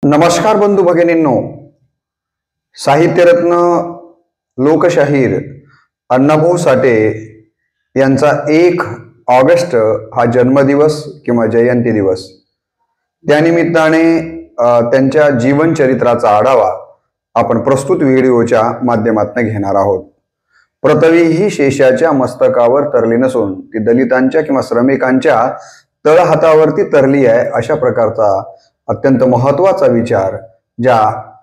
नमस्कार बंधू भगिनींनो, साहित्यरत्न लोकशाहीर अण्णाभाऊ साठे यांचा 1 ऑगस्ट हा जन्मदिवस किंवा जयंती दिवस. त्यानिमित्ताने त्यांच्या जीवनचरित्राचा आढावा आपण प्रस्तुत व्हिडिओच्या माध्यमातून घेणार आहोत. पृथ्वी ही शेषाच्या मस्तकावर तरली नसून ती दलितांच्या किंवा श्रमिकांच्या तळहातावरती तरली आहे, अशा प्रकारचा अत्यंत महत्त्वाचा विचार ज्या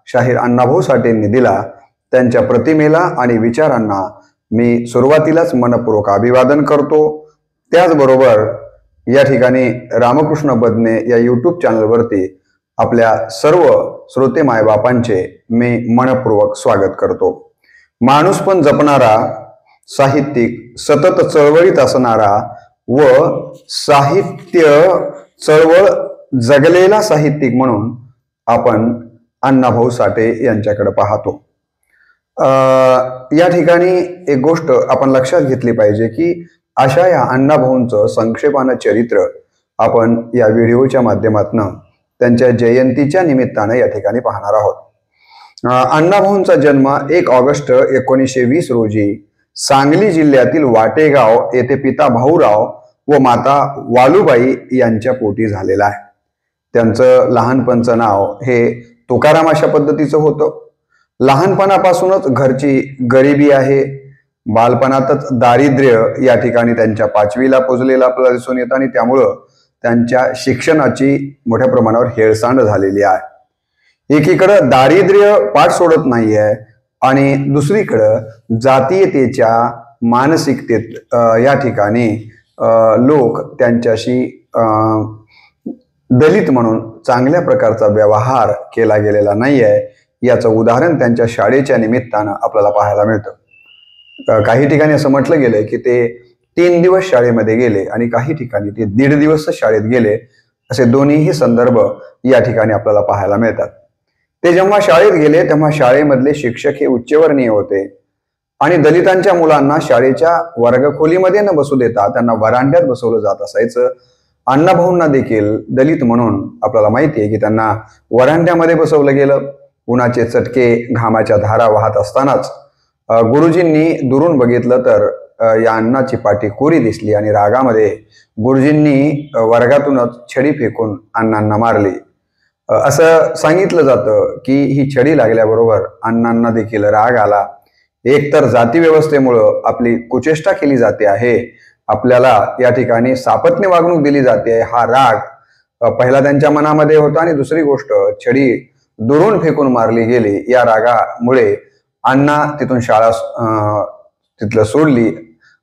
शाहीर अण्णाभाऊ साठेंनी दिला, त्यांच्या प्रतिमेला आणि विचारांना मी सुरुवातीलाच मनपूर्वक अभिवादन करतो. त्याचबरोबर या ठिकाणी रामकृष्ण बदने या यूट्यूब चॅनलवरती आपल्या सर्व श्रोते मायबापांचे मी मनपूर्वक स्वागत करतो. माणूस पण जपणारा साहित्यिक, सतत चळवळीत असणारा व साहित्य चळवळ जगलेला साहित्यिक म्हणून आपण अण्णाभाऊ साठे यांच्याकडे पाहतो. या ठिकाणी एक गोष्ट आपण लक्षात घेतली पाहिजे की अशा या अण्णाभाऊंचं संक्षेपानं चरित्र आपण या व्हिडिओच्या माध्यमातून त्यांच्या जयंतीच्या निमित्तानं या ठिकाणी पाहणार आहोत. अण्णाभाऊंचा जन्म 1 ऑगस्ट 1920 रोजी सांगली जिल्ह्यातील वाटेगाव येथे पिता भाऊराव व माता वालुबाई यांच्या पोटी झालेला आहे. त्यांचं लहानपणचं नाव हे तुकाराम अशा पद्धतीचं होतं. लहानपणापासूनच घरची गरिबी आहे, बालपणातच दारिद्र्य या ठिकाणी त्यांच्या 5वीला पोचलेलं आपल्याला दिसून येतं आणि त्यामुळं त्यांच्या शिक्षणाची मोठ्या प्रमाणावर हेळसांड झालेली आहे. एकीकडं दारिद्र्य पाठ सोडत नाहीये आणि दुसरीकडं जातीयतेच्या मानसिकतेत या ठिकाणी लोक त्यांच्याशी दलित म्हणून चांगल्या प्रकारचा व्यवहार केला गेलेला नाही आहे. याचं उदाहरण त्यांच्या शाळेच्या निमित्तानं आपल्याला पाहायला मिळतं. काही ठिकाणी असं म्हटलं गेलंय की ते 3 दिवस शाळेमध्ये गेले आणि काही ठिकाणी ते 1.5 दिवस शाळेत गेले, असे दोन्हीही संदर्भ या ठिकाणी आपल्याला पाहायला मिळतात. ते जेव्हा शाळेत गेले तेव्हा शाळेमधले शिक्षक हे उच्चवर्णीय होते आणि दलितांच्या मुलांना शाळेच्या वर्गखोलीमध्ये न बसू देता त्यांना वरांड्यात बसवलं जात असायचं. अण्णाभाऊंना देखील दलित म्हणून आपल्याला माहिती आहे की त्यांना वरांड्यामध्ये बसवलं गेलं. उन्हाचे चटके, घामाच्या धारा वाहत असतानाच गुरुजींनी दुरून बघितलं तर या अण्णाची पाठी कोरी दिसली आणि रागामध्ये गुरुजींनी वर्गातूनच छडी फेकून अण्णांना मारली. असं सांगितलं जातं की ही छडी लागल्याबरोबर अण्णांना देखील राग आला. एकतर जाती व्यवस्थेमुळं आपली कुचेष्टा केली जाते आहे, आपल्याला या ठिकाणी सापत्न्य वागणूक दिली जाते, हा राग पहिला त्यांच्या मनामध्ये होता आणि दुसरी गोष्ट छडी दुरून फेकून मारली गेली. या रागामुळे अण्णा तिथून शाळा तिथलं सोडली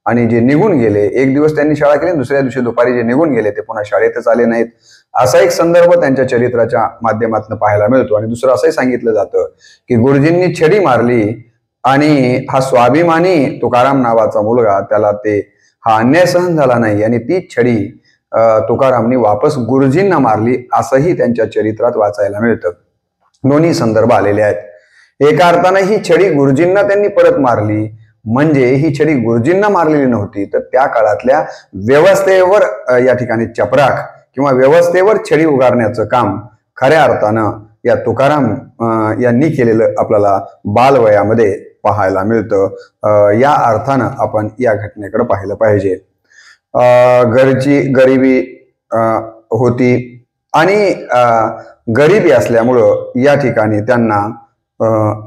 आणि जे निघून गेले, एक दिवस त्यांनी शाळा केली, दुसऱ्या दिवशी दुपारी जे निघून गेले ते पुन्हा शाळेतच आले नाहीत, असा एक संदर्भ त्यांच्या चरित्राच्या माध्यमातून पाहायला मिळतो. आणि दुसरं असंही सांगितलं जातं की गुरुजींनी छडी मारली आणि हा स्वाभिमानी तुकाराम नावाचा मुलगा, त्याला हा अन्याय सहन झाला नाही आणि ती छडी तुकारामनी वापस गुरुजींना मारली, असंही त्यांच्या चरित्रात वाचायला मिळतं. दोन्ही संदर्भ आलेले आहेत. एका अर्थाने ही छडी गुरुजींना त्यांनी परत मारली, म्हणजे ही छडी गुरुजींना मारलेली नव्हती, तर त्या काळातल्या व्यवस्थेवर या ठिकाणी चपराक किंवा व्यवस्थेवर छडी उगारण्याचं काम खऱ्या अर्थानं या तुकाराम यांनी केलेलं आपल्याला बालवयामध्ये पाहायला मिळतं. या अर्थानं आपण या घटनेकडे पाहिलं पाहिजे. घरची गरिबी होती आणि गरिबी असल्यामुळं या ठिकाणी त्यांना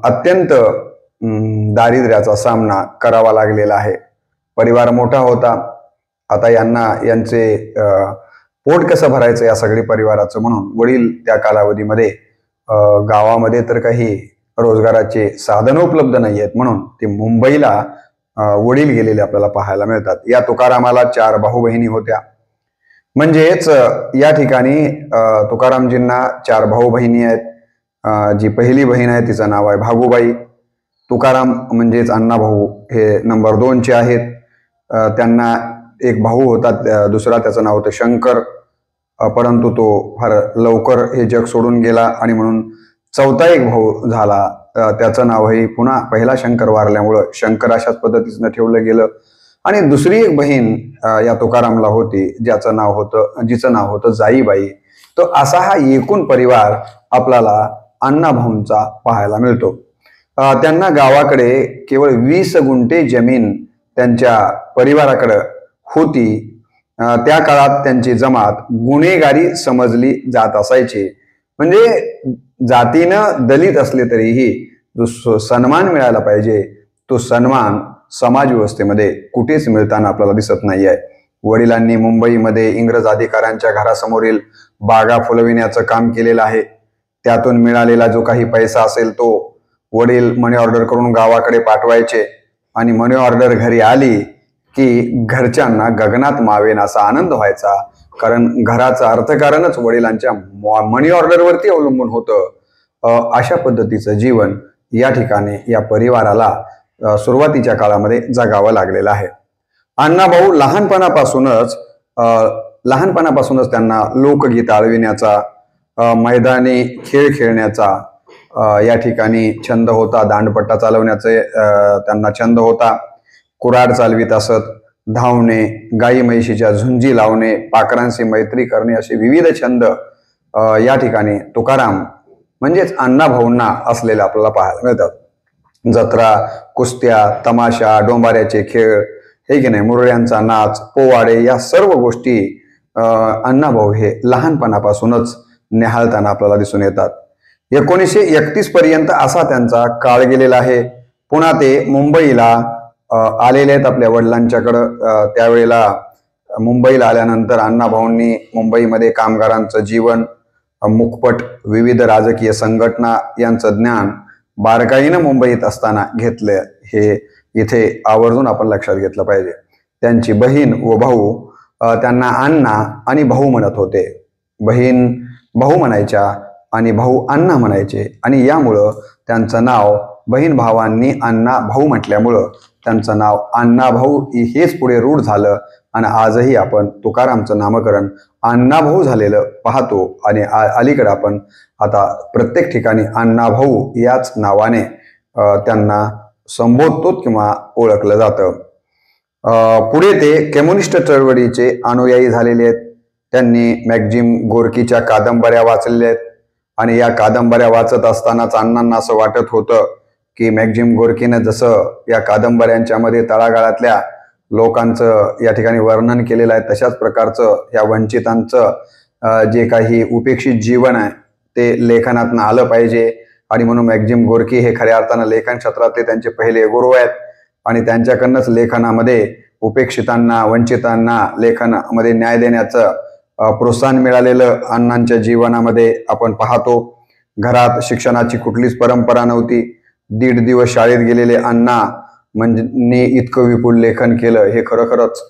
अत्यंत दारिद्र्याचा सामना करावा लागलेला आहे. परिवार मोठा होता, आता यांचे पोट कसं भरायचं या सगळी परिवाराचं म्हणून वडील त्या कालावधीमध्ये गावामध्ये तर काही रोजगाराचे साधन उपलब्ध नाही आहेत, म्हणून ते मुंबईला वडील गेलेले आपल्याला पाहायला मिळतात. या तुकारामाला 4 भाऊ बहिणी होत्या. म्हणजेच या ठिकाणी तुकारामजींना 4 भाऊ बहिणी आहेत. जी पहिली बहीण आहे तिचं नाव आहे भागूबाई. तुकाराम म्हणजेच अण्णाभाऊ हे नंबर 2चे आहेत. त्यांना एक भाऊ होता, दुसरा त्याचं नाव होतं शंकर, परंतु तो फार लवकर हे जग सोडून गेला आणि म्हणून 4था एक भाऊ झाला. त्याचं नावही पुन्हा पहिला शंकर वारल्यामुळं शंकर अशाच पद्धतीनं ठेवलं गेलं. आणि दुसरी एक बहीण या तुकारामला होती, जिचं नाव होतं जाईबाई. तो असा हा एकूण परिवार आपल्याला अण्णाभाऊंचा पाहायला मिळतो. त्यांना गावाकडे केवळ 20 गुंठे जमीन त्यांच्या परिवाराकडे होती. त्या काळात त्यांची जमात गुन्हेगारी समजली जात असायची. म्हणजे जातीनं दलित असले तरीही जो सन्मान मिळाला पाहिजे तो सन्मान समाज व्यवस्थेमध्ये कुठेच मिळताना आपल्याला दिसत नाही आहे. वडिलांनी मुंबईमध्ये इंग्रज अधिकाऱ्यांच्या घरासमोरील बागा फुलविण्याचं काम केलेलं आहे. त्यातून मिळालेला जो काही पैसा असेल तो वडील मनी ऑर्डर करून गावाकडे पाठवायचे आणि मनी ऑर्डर घरी आली की घरच्यांना गगनात मावेन असा आनंद व्हायचा. कारण घराचं अर्थकारणच वडिलांच्या मनी ऑर्डरवरती अवलंबून होतं. अशा पद्धतीचं जीवन या ठिकाणी या परिवाराला सुरुवातीच्या काळामध्ये जगावं लागलेलं आहे. अण्णाभाऊ लहानपणापासूनच त्यांना लोकगीत आळविण्याचा, मैदानी खेळ खेळण्याचा या ठिकाणी छंद होता. दांडपट्टा चालवण्याचे त्यांना छंद होता. कुऱ्हाड चालवीत असत, धावणे, गाई म्हैशीच्या झुंजी लावणे, पाखरांशी मैत्री करणे असे विविध छंद या ठिकाणी तुकाराम म्हणजेच अण्णाभाऊंना असलेले आपल्याला पाहायला मिळतात. जत्रा, कुस्त्या, तमाशा, डोंबाऱ्याचे खेळ, हे की नाही, मुरळ्यांचा नाच, पोवाडे या सर्व गोष्टी अण्णाभाऊ हे लहानपणापासूनच निहाळताना आपल्याला दिसून येतात. 1931 पर्यंत असा त्यांचा काळ गेलेला आहे. पुन्हा ते मुंबईला आलेले आहेत आपल्या वडिलांच्याकडं. त्यावेळेला मुंबईला आल्यानंतर अण्णाभाऊंनी मुंबईमध्ये कामगारांचं जीवन, मुकपट, विविध राजकीय संघटना यांचं ज्ञान बारकाईनं मुंबईत असताना घेतलं. हे इथे आवर्जून आपण लक्षात घेतलं पाहिजे. त्यांची बहीण व भाऊ त्यांना अण्णा आणि भाऊ म्हणत होते. बहीण भाऊ म्हणायच्या आणि भाऊ अण्णा म्हणायचे आणि यामुळं त्यांचं नाव बहीण भावांनी अण्णा भाऊ म्हटल्यामुळं त्यांचं नाव अण्णाभाऊ हेच पुढे रूढ झालं आणि आजही आपण तुकारामचं नामकरण अण्णाभाऊ झालेलं पाहतो. आणि अलीकडे आपण आता प्रत्येक ठिकाणी अण्णाभाऊ याच नावाने त्यांना संबोधतो किंवा ओळखलं जातं. पुढे ते कम्युनिस्ट चळवळीचे अनुयायी झालेले आहेत. त्यांनी मॅक्झिम गोर्कीच्या कादंबऱ्या वाचलेल्या आहेत आणि या कादंबऱ्या वाचत असतानाच अण्णांना असं वाटत होतं की मॅक्झिम गोर्कीनं जसं या कादंबऱ्यांच्या मध्ये तळागाळातल्या लोकांचं या ठिकाणी वर्णन केलेलं आहे तशाच प्रकारचं या वंचितांचं जे काही उपेक्षित जीवन आहे ते लेखनातनं आलं पाहिजे. आणि म्हणून मॅक्झिम गोर्की हे खऱ्या अर्थानं लेखन क्षेत्रातले त्यांचे पहिले गुरु आहेत आणि त्यांच्याकडनंच लेखनामध्ये उपेक्षितांना, वंचितांना लेखनामध्ये न्याय देण्याचं प्रोत्साहन मिळालेलं अण्णांच्या जीवनामध्ये आपण पाहतो. घरात शिक्षणाची कुठलीच परंपरा नव्हती. 1.5 दिवस शाळेत गेलेले अण्णा म्हणजे इतकं विपुल लेखन केलं हे खरोखरच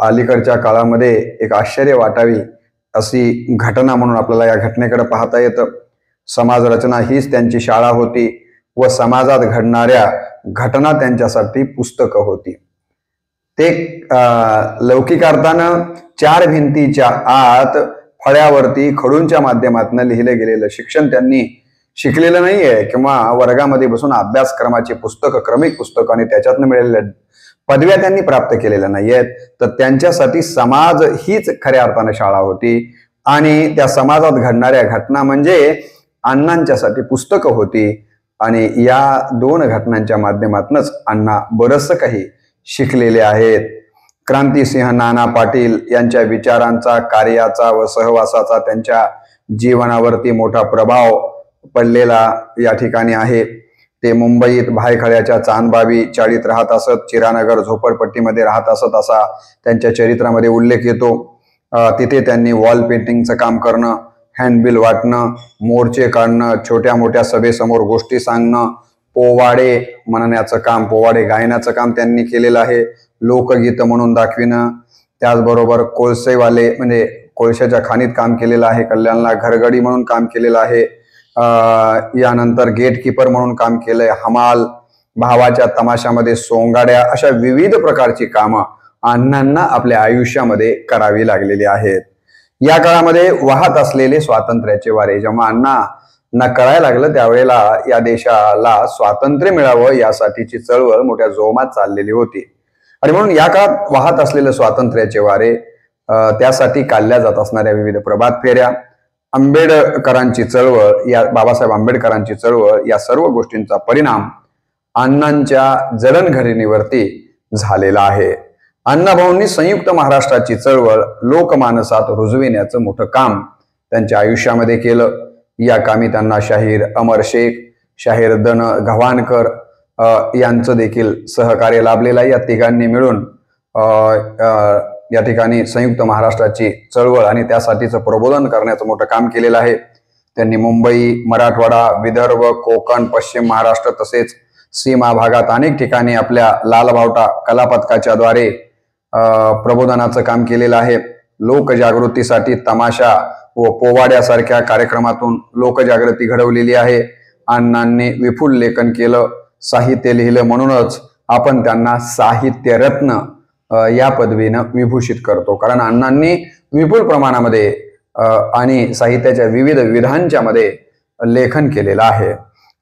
अलीकडच्या काळामध्ये एक आश्चर्य वाटावी अशी घटना म्हणून आपल्याला या घटनेकडे पाहता येतं. समाज रचना हीच त्यांची शाळा होती व समाजात घडणाऱ्या घटना त्यांच्यासाठी पुस्तकं होती. ते लौकिक अर्थानं 4 भिंतीच्या आत फळ्यावरती खडूंच्या माध्यमातून लिहिलं गेलेलं शिक्षण त्यांनी शिकलेलं नाहीये किंवा वर्गामध्ये बसून अभ्यासक्रमाची पुस्तकं, क्रमिक पुस्तकं आणि त्याच्यातनं मिळालेल्या पदव्या त्यांनी प्राप्त केलेल्या नाहीयेत. तर त्यांच्यासाठी समाज हीच खऱ्या अर्थानं शाळा होती आणि त्या समाजात घडणाऱ्या घटना म्हणजे अण्णांच्यासाठी पुस्तकं होती. आणि या 2 घटनांच्या माध्यमातूनच अण्णा बरंचसं काही शिकलेले आहेत. क्रांतिसिंह नाना पाटील यांच्या विचारांचा, कार्याचा व सहवासाचा त्यांच्या जीवनावरती मोठा प्रभाव पडलेला या ठिकाणी आहे. ते मुंबईत भायखळ्याच्या चांदबावी चाळीत राहत असत, चिरानगर झोपडपट्टीमध्ये राहत असत असा त्यांच्या चरित्रामध्ये उल्लेख येतो. तिथे त्यांनी वॉल पेंटिंगचं काम करणं, हँडबिल वाटणं, मोर्चे काढणं, छोट्या मोठ्या सभेसमोर गोष्टी सांगणं, पोवाडे म्हणण्याचं काम, पोवाडे गायनाचं काम त्यांनी केलेलं आहे. लोकगीत म्हणून दाखविणं, त्याचबरोबर कोळसेवाले म्हणजे कोळशाच्या खाणीत काम केलेलं आहे. कल्याणला घरगडी म्हणून काम केलेलं आहे. यानंतर गेटकीपर म्हणून काम केलंय. हमाल, भावाच्या तमाशामध्ये सोंगाड्या, अशा विविध प्रकारची कामं अण्णांना आपल्या आयुष्यामध्ये करावी लागलेली आहेत. या काळामध्ये वाहत असलेले स्वातंत्र्याचे वारे जेव्हा अण्णांना कळायला लागलं त्यावेळेला या देशाला स्वातंत्र्य मिळावं यासाठीची चळवळ मोठ्या जोमात चाललेली होती. आणि म्हणून या काळात वाहत असलेले स्वातंत्र्याचे वारे, त्यासाठी काढल्या जात असणाऱ्या विविध प्रभात फेऱ्या, आंबेडकरांची चळवळ, या बाबासाहेब आंबेडकरांची चळवळ, या सर्व गोष्टींचा परिणाम अण्णांच्या जडणघडणीवरती झालेला आहे. अण्णाभाऊंनी संयुक्त महाराष्ट्राची चळवळ लोकमानसात रुजविण्याचं मोठं काम त्यांच्या आयुष्यामध्ये केलं. या कामी त्यांना शाहीर अमर शेख, शाहीर दन गव्हाणकर यांचं देखील सहकार्य लाभलेलं आहे. या तिघांनी मिळून या ठिकाणी संयुक्त महाराष्ट्राची चळवळ आणि त्यासाठीचं प्रबोधन करण्याचं मोठं काम केलेलं आहे. त्यांनी मुंबई, मराठवाडा, विदर्भ, कोकण, पश्चिम महाराष्ट्र तसेच सीमा भागात अनेक ठिकाणी आपल्या लालबावटा कला पथकाच्या द्वारे प्रबोधनाचं काम केलेलं आहे. लोकजागृतीसाठी तमाशा व पोवाड्यासारख्या कार्यक्रमातून लोकजागृती घडवलेली आहे. अण्णांनी विपुल लेखन केलं, साहित्य लिहिलं, म्हणूनच आपण त्यांना साहित्य रत्न या पदवीनं विभूषित करतो. कारण अण्णांनी विपुल प्रमाणामध्ये आणि साहित्याच्या विविध विधांच्या मध्ये लेखन केलेलं आहे.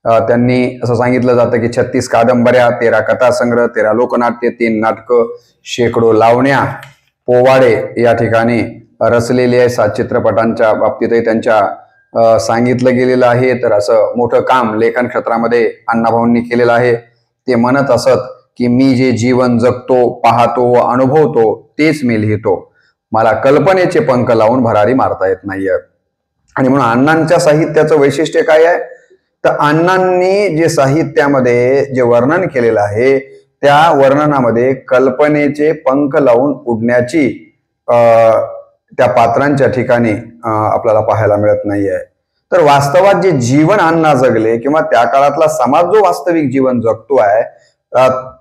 त्यांनी असं सांगितलं जातं की 36 कादंबऱ्या, 13 कथासंग्रह, 13 लोकनाट्य, 3 नाटकं, शेकडो लावण्या, पोवाडे या ठिकाणी रचलेली आहे. 7 चित्रपटांच्या बाबतीतही त्यांच्या सांगितलं गेलेलं आहे. तर असं मोठं काम लेखन क्षेत्रामध्ये अण्णाभाऊंनी केलेलं आहे. ते म्हणत असत की मी जे जीवन जगतो, पाहतो व अनुभवतो तेच मी लिहितो, मला कल्पनेचे पंख लावून भरारी मारता येत नाहीये. आणि म्हणून अण्णांच्या साहित्याचं वैशिष्ट्य काय आहे, तर अण्णांनी जे साहित्यामध्ये जे वर्णन केलेलं आहे त्या वर्णनामध्ये कल्पनेचे पंख लावून उडण्याची त्या पात्रांच्या ठिकाणी आपल्याला पाहायला मिळत नाहीये. तर वास्तवात जे जीवन अण्णा जगले किंवा त्या काळातला समाज जो वास्तविक जीवन जगतो आहे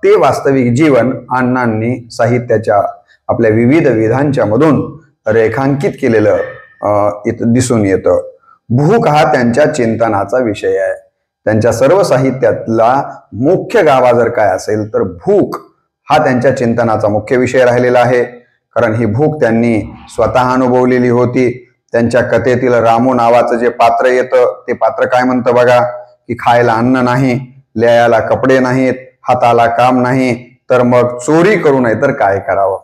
ते वास्तविक जीवन अण्णांनी साहित्याच्या आपल्या विविध विधांच्या मधून रेखांकित केलेलं दिसून येतं. भूक हा त्यांच्या चिंतनाचा विषय आहे. त्यांच्या सर्व साहित्यातला मुख्य गाभा जर काय असेल तर भूक हा त्यांच्या चिंतनाचा मुख्य विषय राहिलेला आहे. कारण ही भूक त्यांनी स्वतः अनुभवलेली होती. त्यांच्या कथेतील रामू नावाचं जे पात्र येतं ते पात्र काय म्हणतं बघा, की खायला अन्न नाही, ल्यायाला कपडे नाहीत, हाताला काम नाही, तर मग चोरी करू नये तर काय करावं.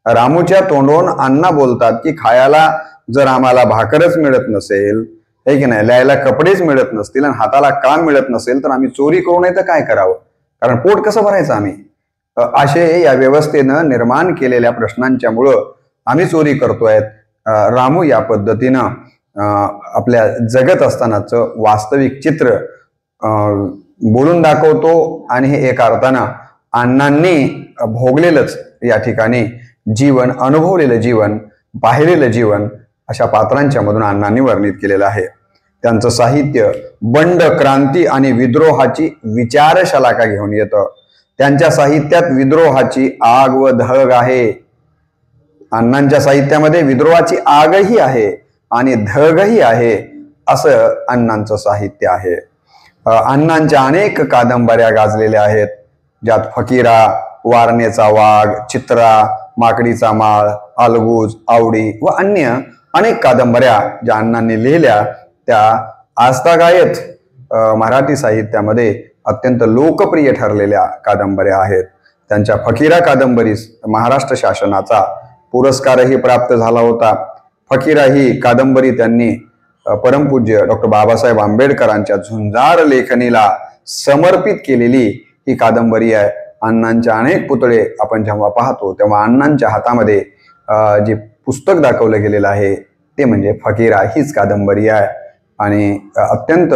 रामूच्या तोंडून अण्णा बोलतात की खायला जर आम्हाला भाकरच मिळत नसेल, हे की नाही, ल्यायला कपडेच मिळत नसतील आणि हाताला काम मिळत नसेल तर आम्ही चोरी करू नये तर काय करावं, कारण पोट कसं भरायचं आम्ही. असे या व्यवस्थेनं निर्माण केलेल्या प्रश्नांच्या मुळे आम्ही चोरी करतोय. रामू या पद्धतीनं आपल्या जगत असतानाचं वास्तविक चित्र बोलून दाखवतो आणि हे एका अर्थानं अण्णांनी भोगलेलंच या ठिकाणी जीवन, अनुभवलेलं जीवन, पाहिलेलं जीवन अशा पात्रांच्या मधून अण्णांनी वर्णित केलेलं आहे. त्यांचं साहित्य बंड, क्रांती आणि विद्रोहाची विचारशलाका घेऊन येतं. त्यांच्या साहित्यात विद्रोहाची आग व धग आहे. अण्णांच्या साहित्यामध्ये विद्रोहाची आगही आहे आणि धगही आहे, असं अण्णांचं साहित्य आहे. अण्णांच्या अनेक कादंबऱ्या गाजलेल्या आहेत, ज्यात फकीरा, वारणेचा वाघ, चित्रा, माकडीचा माळ, अलगूज, आवडी व अन्य अनेक कादंबऱ्या ज्या अण्णांनी लिहिल्या त्या आजतागायत मराठी साहित्यामध्ये अत्यंत लोकप्रिय ठरलेल्या कादंबऱ्या आहेत. त्यांच्या फकीरा कादंबरीस महाराष्ट्र शासनाचा पुरस्कारही प्राप्त झाला होता. फकीरा ही कादंबरी त्यांनी परमपूज्य डॉक्टर बाबासाहेब आंबेडकरांच्या झुंजार लेखणीला समर्पित केलेली ही कादंबरी आहे. अण्णांच्या अनेक पुतळे आपण जेव्हा पाहतो तेव्हा अण्णांच्या हातामध्ये जे पुस्तक दाखवलं गेलेलं आहे ते म्हणजे फकीरा हीच कादंबरी आहे. आणि अत्यंत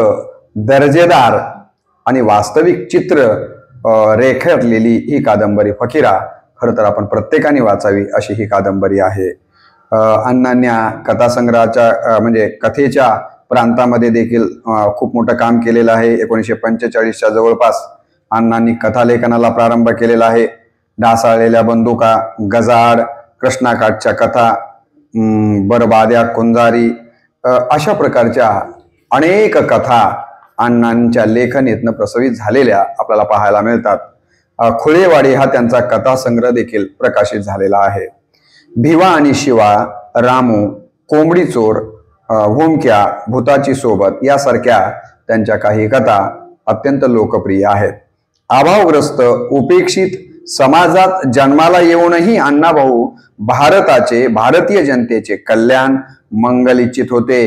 दर्जेदार आणि वास्तविक चित्र रेखाटलेली ही कादंबरी फकीरा खरं तर आपण प्रत्येकाने वाचावी अशी ही कादंबरी आहे. अण्णांनी कथासंग्रहाच्या म्हणजे कथेच्या प्रांतामध्ये देखील खूप मोठं काम केलेलं आहे. 1945च्या जवळपास अण्णांनी कथालेखनाला प्रारंभ केलेला आहे. ढासाळलेल्या बंदुका, गजाड, कृष्णाकाठच्या कथा, बरबाद्या कुंजारी अशा प्रकारच्या अनेक कथा अण्णांच्या लेखनीतनं प्रसवित झालेल्या आपल्याला पाहायला मिळतात. खुळेवाडी हा त्यांचा कथासंग्रह देखील प्रकाशित झालेला आहे. भिवा आणि शिवा, रामू, कोंबडी चोर, भूमक्या, भूताची सोबत यासारख्या त्यांच्या काही कथा अत्यंत लोकप्रिय आहेत. अभावग्रस्त, उपेक्षित समाजात जन्माला येऊनही अण्णाभाऊ भारताचे, भारतीय जनतेचे कल्याण, मंगल इच्छित होते.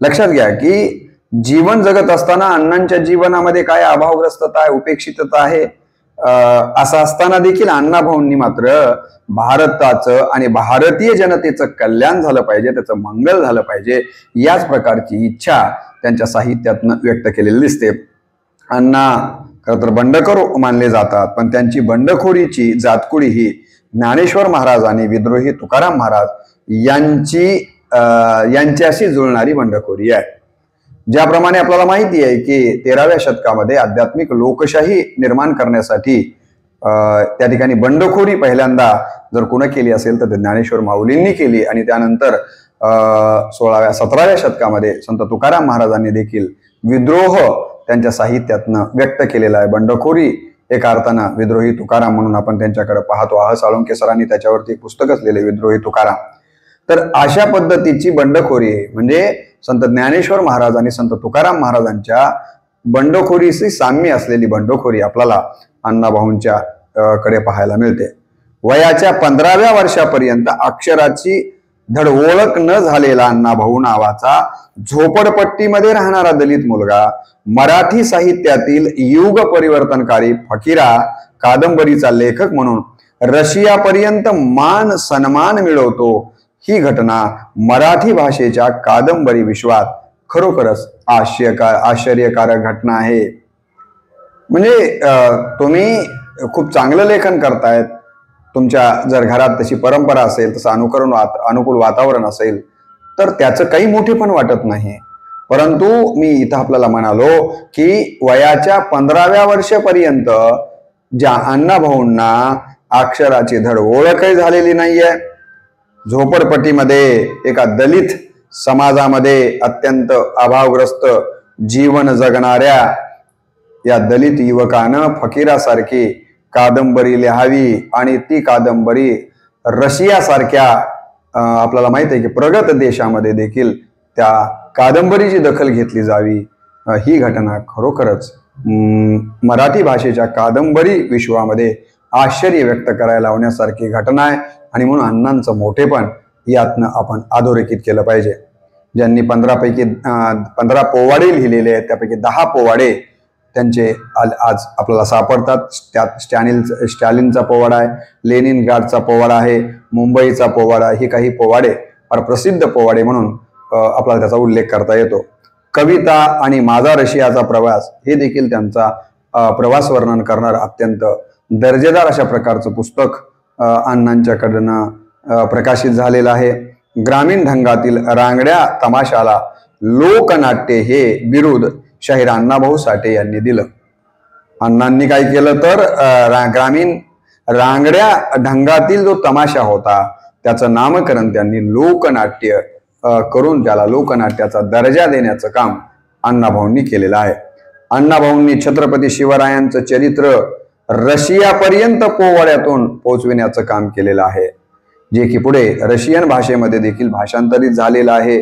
लक्षात घ्या की जीवन जगत असताना अण्णांच्या जीवनामध्ये काय अभावग्रस्तता आहे, उपेक्षितता आहे, असं असताना देखील अण्णाभाऊंनी मात्र भारताचं आणि भारतीय जनतेचं कल्याण झालं पाहिजे, त्याचं मंगल झालं पाहिजे, याच प्रकारची इच्छा त्यांच्या साहित्यातनं व्यक्त केलेली दिसते. अण्णा खरं तर बंडखोर मानले जातात, पण त्यांची बंडखोरीची जातकुळी ही ज्ञानेश्वर महाराज आणि विद्रोही तुकाराम महाराज यांच्याशी जुळणारी बंडखोरी आहे. ज्याप्रमाणे आपल्याला माहिती आहे की 13व्या शतकामध्ये आध्यात्मिक लोकशाही निर्माण करण्यासाठी त्या ठिकाणी बंडखोरी पहिल्यांदा जर कोण केली असेल तर ज्ञानेश्वर माऊलींनी केली, आणि त्यानंतर 17व्या शतकामध्ये संत तुकाराम महाराजांनी देखील विद्रोह त्यांच्या साहित्यातनं व्यक्त केलेला आहे. बंडखोरी एका अर्थानं विद्रोही तुकाराम म्हणून आपण त्यांच्याकडे पाहतो. आह साळुंखे सरांनी त्याच्यावरती एक पुस्तकच लिहिले, विद्रोही तुकाराम. तर अशा पद्धतीची बंडखोरी म्हणजे संत ज्ञानेश्वर महाराज आणि संत तुकाराम महाराजांच्या बंडखोरीशी साम्य असलेली बंडखोरी आपल्याला अण्णाभाऊंच्या कडे पाहायला मिळते. वयाच्या 15व्या वर्षापर्यंत अक्षराची धड ओळख न झालेला अण्णाभाऊ नावाचा झोपडपट्टीमध्ये राहणारा दलित मुलगा मराठी साहित्यातील युग परिवर्तनकारी फकीरा कादंबरीचा लेखक म्हणून रशियापर्यंत मान सन्मान मिळवतो. ही घटना मराठी भाषेच्या कादंबरी विश्वात खरोखरच आश्चर्यकारक घटना आहे. म्हणजे तुम्ही खूप चांगलं लेखन करतायत, तुमच्या जर घरात तशी परंपरा असेल, तसं अनुकूल वातावरण असेल तर त्याचं काही मोठेपण वाटत नाही. परंतु मी इथं आपल्याला म्हणालो की वयाच्या 15व्या वर्षापर्यंत ज्या अण्णाभाऊंना अक्षराची धड ओळखही झालेली नाहीये, झोपडपट्टीमध्ये एका दलित समाजामध्ये अत्यंत अभावग्रस्त जीवन जगणाऱ्या या दलित युवकानं फकीरासारखी कादंबरी लिहावी आणि ती कादंबरी रशियासारख्या आपल्याला माहित आहे की प्रगत देशामध्ये देखील त्या कादंबरीची दखल घेतली जावी, ही घटना खरोखरच मराठी भाषेच्या कादंबरी विश्वामध्ये आश्चर्य व्यक्त करायला लावण्यासारखी घटना आहे. आणि म्हणून अण्णांचं मोठेपण यातनं आपण अधोरेखित केलं पाहिजे. ज्यांनी 15 पोवाडे लिहिलेले आहेत त्यापैकी 10 पोवाडे त्यांचे आज आपल्याला सापडतात. त्यात स्टॅलिनचा पोवाडा आहे, लेनिनग्राडचा पोवाडा आहे, मुंबईचा पोवाडा, ही काही पोवाडे फार प्रसिद्ध पोवाडे म्हणून आपल्याला त्याचा उल्लेख करता येतो. कविता आणि माझा रशियाचा प्रवास हे देखील त्यांचा प्रवास वर्णन करणार अत्यंत दर्जेदार अशा प्रकारचं पुस्तक अण्णांच्याकडनं प्रकाशित झालेलं आहे. ग्रामीण ढंगातील रांगड्या तमाशाला लोकनाट्य हे बिरुद शाहीर अण्णाभाऊ साठे यांनी दिलं. अण्णांनी काय केलं तर ग्रामीण रांगड्या ढंगातील जो तमाशा होता त्याचं नामकरण त्यांनी लोकनाट्य करून त्याला लोकनाट्याचा दर्जा देण्याचं काम अण्णाभाऊंनी केलेलं आहे. अण्णाभाऊंनी छत्रपती शिवरायांचं चरित्र रशियापर्यंत पोवाड्यातून पोहोचविण्याचं काम केलेलं आहे, जे की पुढे रशियन भाषेमध्ये देखील भाषांतरित झालेलं आहे.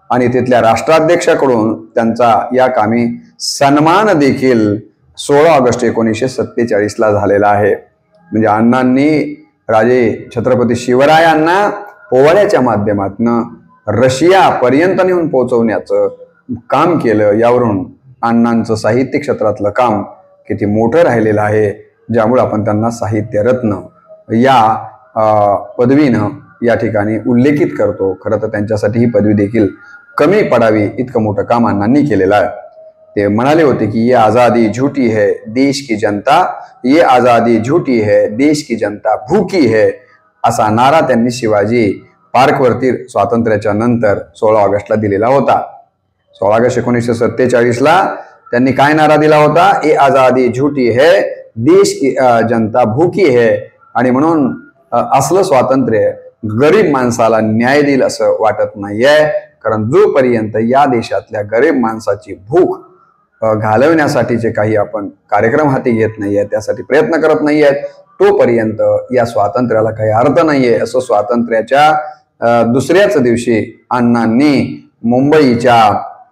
आणि तिथल्या राष्ट्राध्यक्षाकडून त्यांचा या कामी सन्मान देखील 16 ऑगस्ट 1947 झालेला आहे. म्हणजे अण्णांनी राजे छत्रपती शिवरायांना पोवाड्याच्या माध्यमातून रशियापर्यंत नेऊन पोहोचवण्याचं काम केलं. यावरून अण्णांचं साहित्य क्षेत्रातलं काम किती मोठं राहिलेलं आहे, ज्यामुळे आपण त्यांना साहित्य रत्न या पदवीनं या ठिकाणी उल्लेखित करतो. खरं तर त्यांच्यासाठी ही पदवी देखील कमी पडावी इतकं मोठं काम अण्णांनी केलेलं आहे. ते म्हणाले होते की ये आजादी झूठी है देश की जनता, ये आजादी झूठी है देश की जनता भूकी है, असा नारा त्यांनी शिवाजी पार्कवरती स्वातंत्र्याच्या नंतर 16 ऑगस्टला दिलेला होता. 16 ऑगस्ट 1947 त्यांनी काय नारा दिला होता? ये आजादी झूठी है देश की जनता भूकी है. आणि म्हणून असलं स्वातंत्र्य गरीब माणसाला न्याय देईल असं वाटत नाहीये, कारण जोपर्यंत या देशातल्या गरीब माणसाची भूक घालवण्यासाठीचे काही आपण कार्यक्रम हाती घेत नाहीये, त्यासाठी प्रयत्न करत नाहीयेत, तोपर्यंत या स्वातंत्र्याला काही अर्थ नाहीये, असं स्वातंत्र्याच्या दुसऱ्याच दिवशी अण्णांनी मुंबईच्या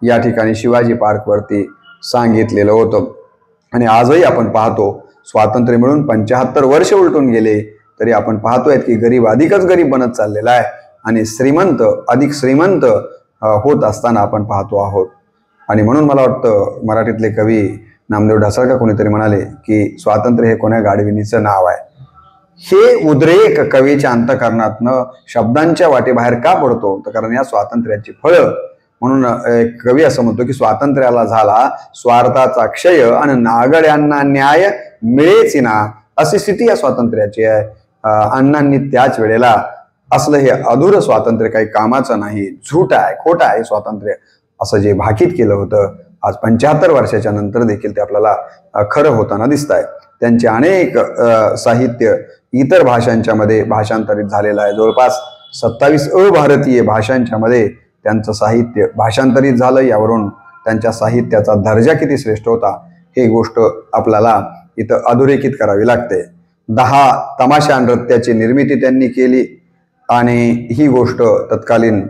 या ठिकाणी शिवाजी पार्कवरती सांगितलेलं होतं. आणि आजही आपण पाहतो स्वातंत्र्य मिळून 75 वर्ष उलटून गेले तरी आपण पाहतोय की गरीब अधिकच गरीब बनत चाललेला आहे आणि श्रीमंत अधिक श्रीमंत होत असताना आपण पाहतो आहोत. आणि म्हणून मला वाटतं मराठीतले कवी नामदेव ढसाळकर कोणीतरी म्हणाले की स्वातंत्र्य हे कोण्या गाढविणीचं नाव आहे. हे उद्रेक कवीच्या अंतःकरणातनं शब्दांच्या वाटेबाहेर का पडतो, तर कारण या स्वातंत्र्याची फळं म्हणून एक कवी असं म्हणतो की स्वातंत्र्याला झाला स्वार्थाचा क्षय आणि नागड्यांना न्याय मिळेच ना, अशी स्थिती या स्वातंत्र्याची आहे. अण्णांनी त्याच वेळेला असलं हे अधूर स्वातंत्र्य काही कामाचं नाही, झूट आहे, खोटं आहे स्वातंत्र्य, असं जे भाकीत केलं होतं, आज 75 वर्षाच्या नंतर देखील ते आपल्याला खरं होताना दिसत आहे. त्यांचे अनेक साहित्य इतर भाषांच्या मध्ये भाषांतरित झालेलं आहे. जवळपास 27 अभारतीय भाषांच्या मध्ये त्यांचं साहित्य भाषांतरित झालं. यावरून त्यांच्या साहित्याचा दर्जा किती श्रेष्ठ होता हे गोष्ट आपल्याला इथं अधोरेखित करावी लागते. 10 तमाशा नृत्याची निर्मिती त्यांनी केली आणि ही गोष्ट तत्कालीन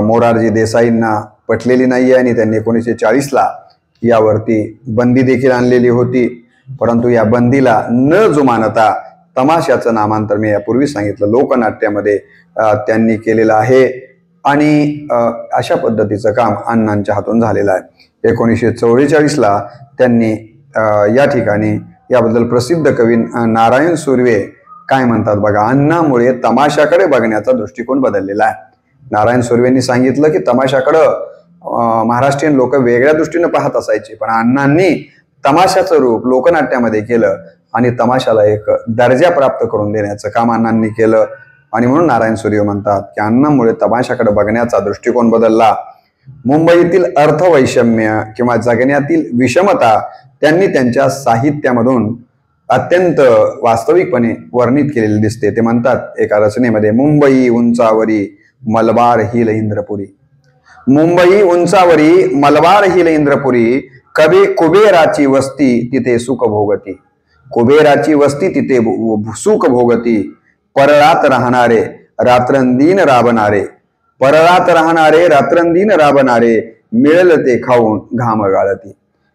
मोरारजी देसाईंना पटलेली नाही आणि त्यांनी 1940ला यावरती बंदी देखील आणलेली होती. परंतु या बंदीला न जुमानता तमाशाचं नामांतर मी यापूर्वी सांगितलं लोकनाट्यामध्ये त्यांनी केलेलं आहे आणि अशा पद्धतीचं काम अण्णांच्या हातून झालेलं आहे. 1944ला त्यांनी या ठिकाणी याबद्दल प्रसिद्ध कवी नारायण सुर्वे काय म्हणतात बघा, अण्णामुळे तमाशाकडे बघण्याचा दृष्टिकोन बदललेला आहे. नारायण सुर्वेंनी सांगितलं की तमाशाकडं महाराष्ट्रीयन लोक वेगळ्या दृष्टीने पाहत असायचे, पण अण्णांनी तमाशाचं रूप लोकनाट्यामध्ये केलं आणि तमाशाला एक दर्जा प्राप्त करून देण्याचं काम अण्णांनी केलं. आणि म्हणून नारायण सुर्वे म्हणतात की अण्णांमुळे तमाशाकडे बघण्याचा दृष्टिकोन बदलला. मुंबईतील अर्थवैषम्य किंवा जगण्यातील विषमता त्यांनी त्यांच्या साहित्यामधून अत्यंत वास्तविकपणे वर्णित केलेले दिसते. ते म्हणतात एका रचनेमध्ये, मुंबई उंचावरी मलबार हिल इंद्रपुरी, मुंबई उंचावरी मलबार हिल इंद्रपुरी, कवी कुबेराची वस्ती तिथे सुख भोगती, कुबेराची वस्ती तिथे सुख भोगती, परळात राहणारे रात्रंदीन राबणारे, परळात राहणारे रात्रंदीन राबणारे, मिळेल ते खाऊन घाम गाळती.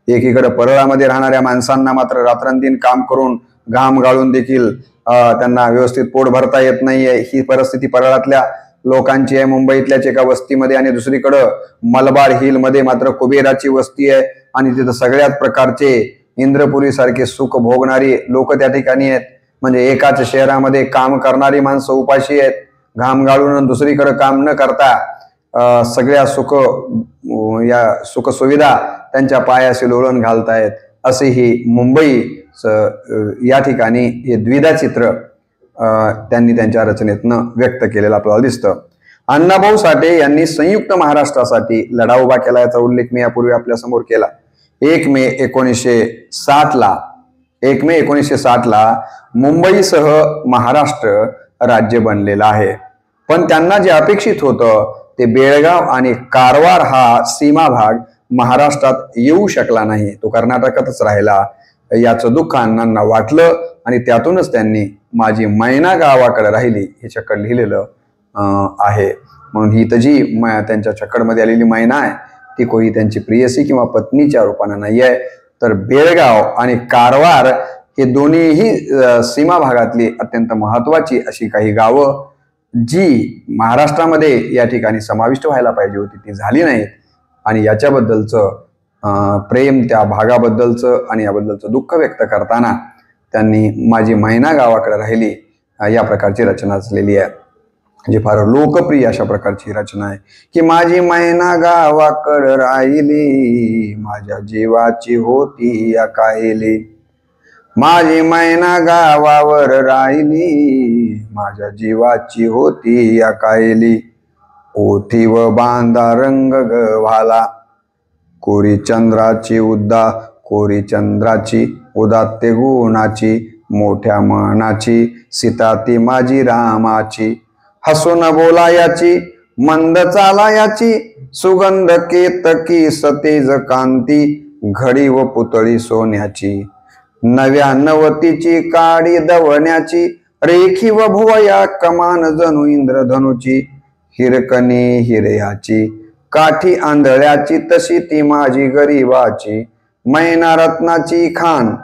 एकीकडे परळामध्ये राहणाऱ्या माणसांना मात्र रात्रंदीन काम करून घाम गाळून देखील त्यांना व्यवस्थित पोट भरता येत नाहीये. ही परिस्थिती परळातल्या लोकांची आहे, मुंबईतल्याच एका वस्तीमध्ये. आणि दुसरीकडं मलबार हिल मध्ये मात्र कुबेराची वस्ती आहे आणि तिथं सगळ्याच प्रकारचे इंद्रपुरी सारखे सुख भोगणारी लोक त्या ठिकाणी आहेत. म्हणजे एकाच शहरामध्ये काम करणारी माणसं उपाशी आहेत, घाम गाळून, दुसरीकडे काम न करता सगळ्या सुख सुविधा त्यांच्या पायाशी लोळण घालतायत. असे ही मुंबई या ठिकाणी हे द्विधा चित्र त्यांनी त्यांच्या रचनेतनं व्यक्त केलेलं आपल्याला दिसतं. अण्णाभाऊ साठे यांनी संयुक्त महाराष्ट्रासाठी लढा उभा केला, याचा उल्लेख मी यापूर्वी आपल्या समोर केला. 1 मे 1960ला मुंबईसह महाराष्ट्र राज्य बनलेलं आहे. पण त्यांना जे अपेक्षित होतं ते बेळगाव आणि कारवार हा सीमा भाग महाराष्ट्रात येऊ शकला नाही, तो कर्नाटकातच राहिला. याचं दुःख अण्णांना वाटलं आणि त्यातूनच त्यांनी माझी मैना गावाकडे राहिली हे छकड लिहिलेलं आहे. म्हणून ही तर जी त्यांच्या छकडमध्ये आलेली मैना आहे ती कोणी त्यांची प्रियसी किंवा पत्नीच्या रूपानं नाही आहे, तर बेळगाव आणि कारवार हे दोन्हीही सीमा भागातली अत्यंत महत्वाची अशी काही गावं जी महाराष्ट्रामध्ये या ठिकाणी समाविष्ट व्हायला पाहिजे होती, ती झाली नाहीत. आणि याच्याबद्दलचं प्रेम, त्या भागाबद्दलचं आणि याबद्दलचं दुःख व्यक्त करताना त्यांनी माझी मैना गावाकडे राहिली या प्रकारची रचना असलेली आहे, जी फार लोकप्रिय अशा प्रकारची रचना आहे की माझी मैना गावाकडे राहिली, माझ्या जीवाची होती या कायली, माझी मैना गावावर राहिली, माझ्या जीवाची होती या कायली, ओठी व बांधा रंग गव्हाला, कोरी चंद्राची उदात्ते गुणाची, मोठ्या मनाची, सीता ती माझी रामाची, हसून बोलायाची, मंद चालायाची, सुगंध केतकी सतेज कांती, घडी व पुतळी सोन्याची, नव्या नवतीची काडी दवण्याची, रेखी व भुवया कमान जणू इंद्रधनुची, हिरकणी हिरयाची, काठी आंधळ्याची, तशी ती माझी गरीबाची, मैना रत्नाची खान,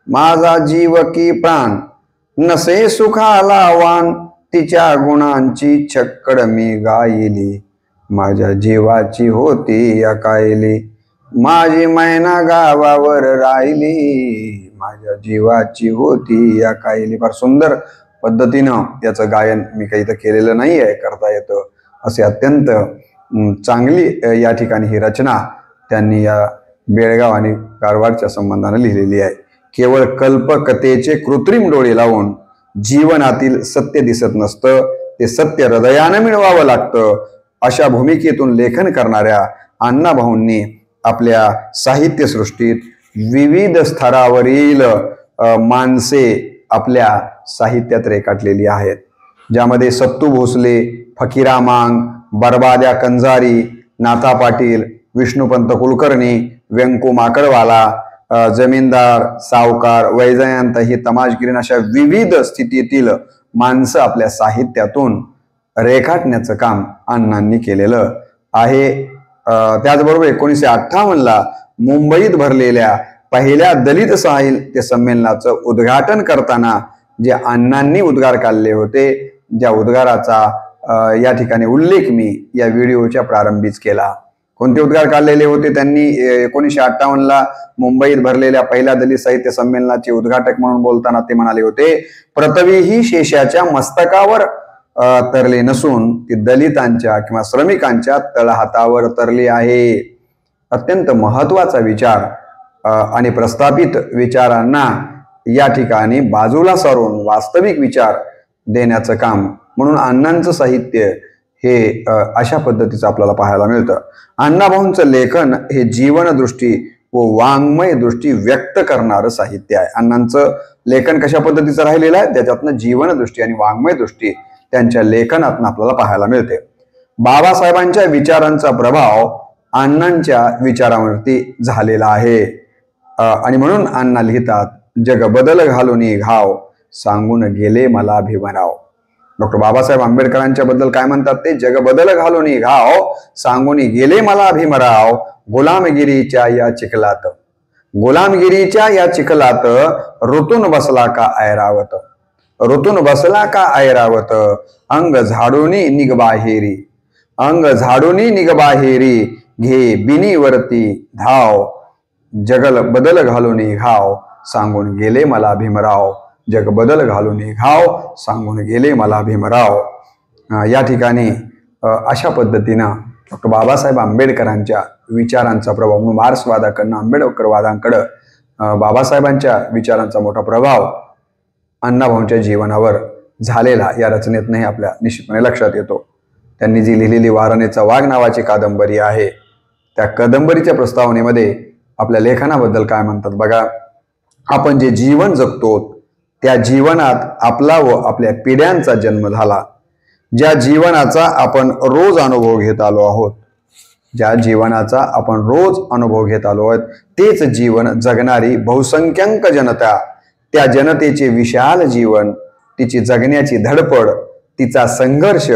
माझा जीव की प्राण, नसे सुखाला वान, तिच्या गुणांची छक्कड मी गायली, माझ्या जीवाची होती या कायली, माझी मैना गावावर राहिली, माझ्या जीवाची होती या कायली. फार सुंदर पद्धतीनं याचं गायन मी काही तर केलेलं नाही आहे, करता येतं असे अत्यंत चांगली या ठिकाणी ही रचना त्यांनी या बेळगाव आणि कारवारच्या संबंधाने लिहिलेली आहे. केवळ कल्पकथेचे कृत्रिम डोळे लावून जीवनातील सत्य दिसत नसतं, ते सत्य हृदयानं मिळवावं लागतं. अशा भूमिकेतून लेखन करणाऱ्या अण्णाभाऊंनी आपल्या साहित्यसृष्टीत विविध स्तरावरील माणसे आपल्या साहित्यात रेखाटलेली आहेत, ज्यामध्ये सत्तू भोसले, फकीरा मांग, बरबाद्या कंजारी, नाथा पाटील, विष्णुपंत कुलकर्णी, व्यंकू माकडवाला, जमीनदार, सावकार, वैजयंत ही तमाशगिरीन अशा विविध स्थितीतील माणसं आपल्या साहित्यातून रेखाटण्याचं काम अण्णांनी केलेलं आहे. त्याचबरोबर 1958ला मुंबईत भरलेल्या पहिल्या दलित साहित्य संमेलनाचं उद्घाटन करताना जे अण्णांनी उद्गार काढले होते, ज्या उद्गाराचा या ठिकाणी उल्लेख मी या व्हिडिओच्या प्रारंभीच केला. कोणते उद्गार काढलेले होते त्यांनी? 1958ला मुंबईत भरलेल्या पहिल्या दलित साहित्य संमेलनाचे उद्घाटक म्हणून बोलताना ते म्हणाले होते, पृथ्वी ही शेषाच्या मस्तकावर तरले नसून ती दलितांच्या किंवा श्रमिकांच्या तळहातावर तरली आहे. अत्यंत महत्वाचा विचार आणि प्रस्थापित विचारांना या ठिकाणी बाजूला सारून वास्तविक विचार देण्याचं काम म्हणून अण्णांचं साहित्य हे अशा पद्धतीचं आपल्याला पाहायला मिळतं. अण्णाभाऊंचं लेखन हे जीवनदृष्टी व वाङ्मय दृष्टी व्यक्त करणारं साहित्य आहे. अण्णांचं लेखन कशा पद्धतीचं राहिलेलं आहे, त्याच्यातनं जीवनदृष्टी आणि वाङ्मय दृष्टी त्यांच्या लेखनातून आपल्याला पाहायला मिळते. बाबासाहेबांच्या विचारांचा प्रभाव अण्णांच्या विचारांवरती झालेला आहे आणि म्हणून अण्णा लिहितात, जग बदल घालून घाव सांगून गेले मला भीमराव. डॉक्टर बाबासाहेब आंबेडकरांच्या बद्दल काय म्हणतात ते? जग बदल घालून घाव सांगून गेले मला भीमराव, गुलामगिरीच्या या चिखलात, गुलामगिरीच्या या चिखलात ऋतून बसला का ऐरावत, ऋतून बसला का ऐरावत, अंग झाडूनी निगबाहेरी, अंग झाडूनी निगबाहेरी, घे बिनीवरती धाव, जगल बदल घालून घाव सांगून गेले मला भीमराव, जग बदल घालून घाव सांगून गेले मला भीमराव. या ठिकाणी अशा पद्धतीनं डॉक्टर बाबासाहेब आंबेडकरांच्या विचारांचा प्रभाव म्हणून मार्क्सवादाकडनं आंबेडकरवादांकडं बाबासाहेबांच्या विचारांचा मोठा प्रभाव अण्णाभाऊंच्या जीवनावर झालेला या रचनेतनंही आपल्या निश्चितपणे लक्षात येतो. त्यांनी जी लिहिलेली वारणेचा वाघ नावाची कादंबरी आहे, त्या कादंबरीच्या प्रस्तावनेमध्ये आपल्या लेखनाबद्दल काय म्हणतात बघा. आपण जे जीवन जगतो त्या जीवनात आपला व आपल्या पिढ्यांचा जन्म झाला, ज्या जीवनाचा आपण रोज अनुभव घेत आलो आहोत, ज्या जीवनाचा आपण रोज अनुभव घेत आलो आहोत, तेच जीवन जगणारी बहुसंख्याक जनता, त्या जनतेचे विशाल जीवन, तिची जगण्याची धडपड, तिचा संघर्ष,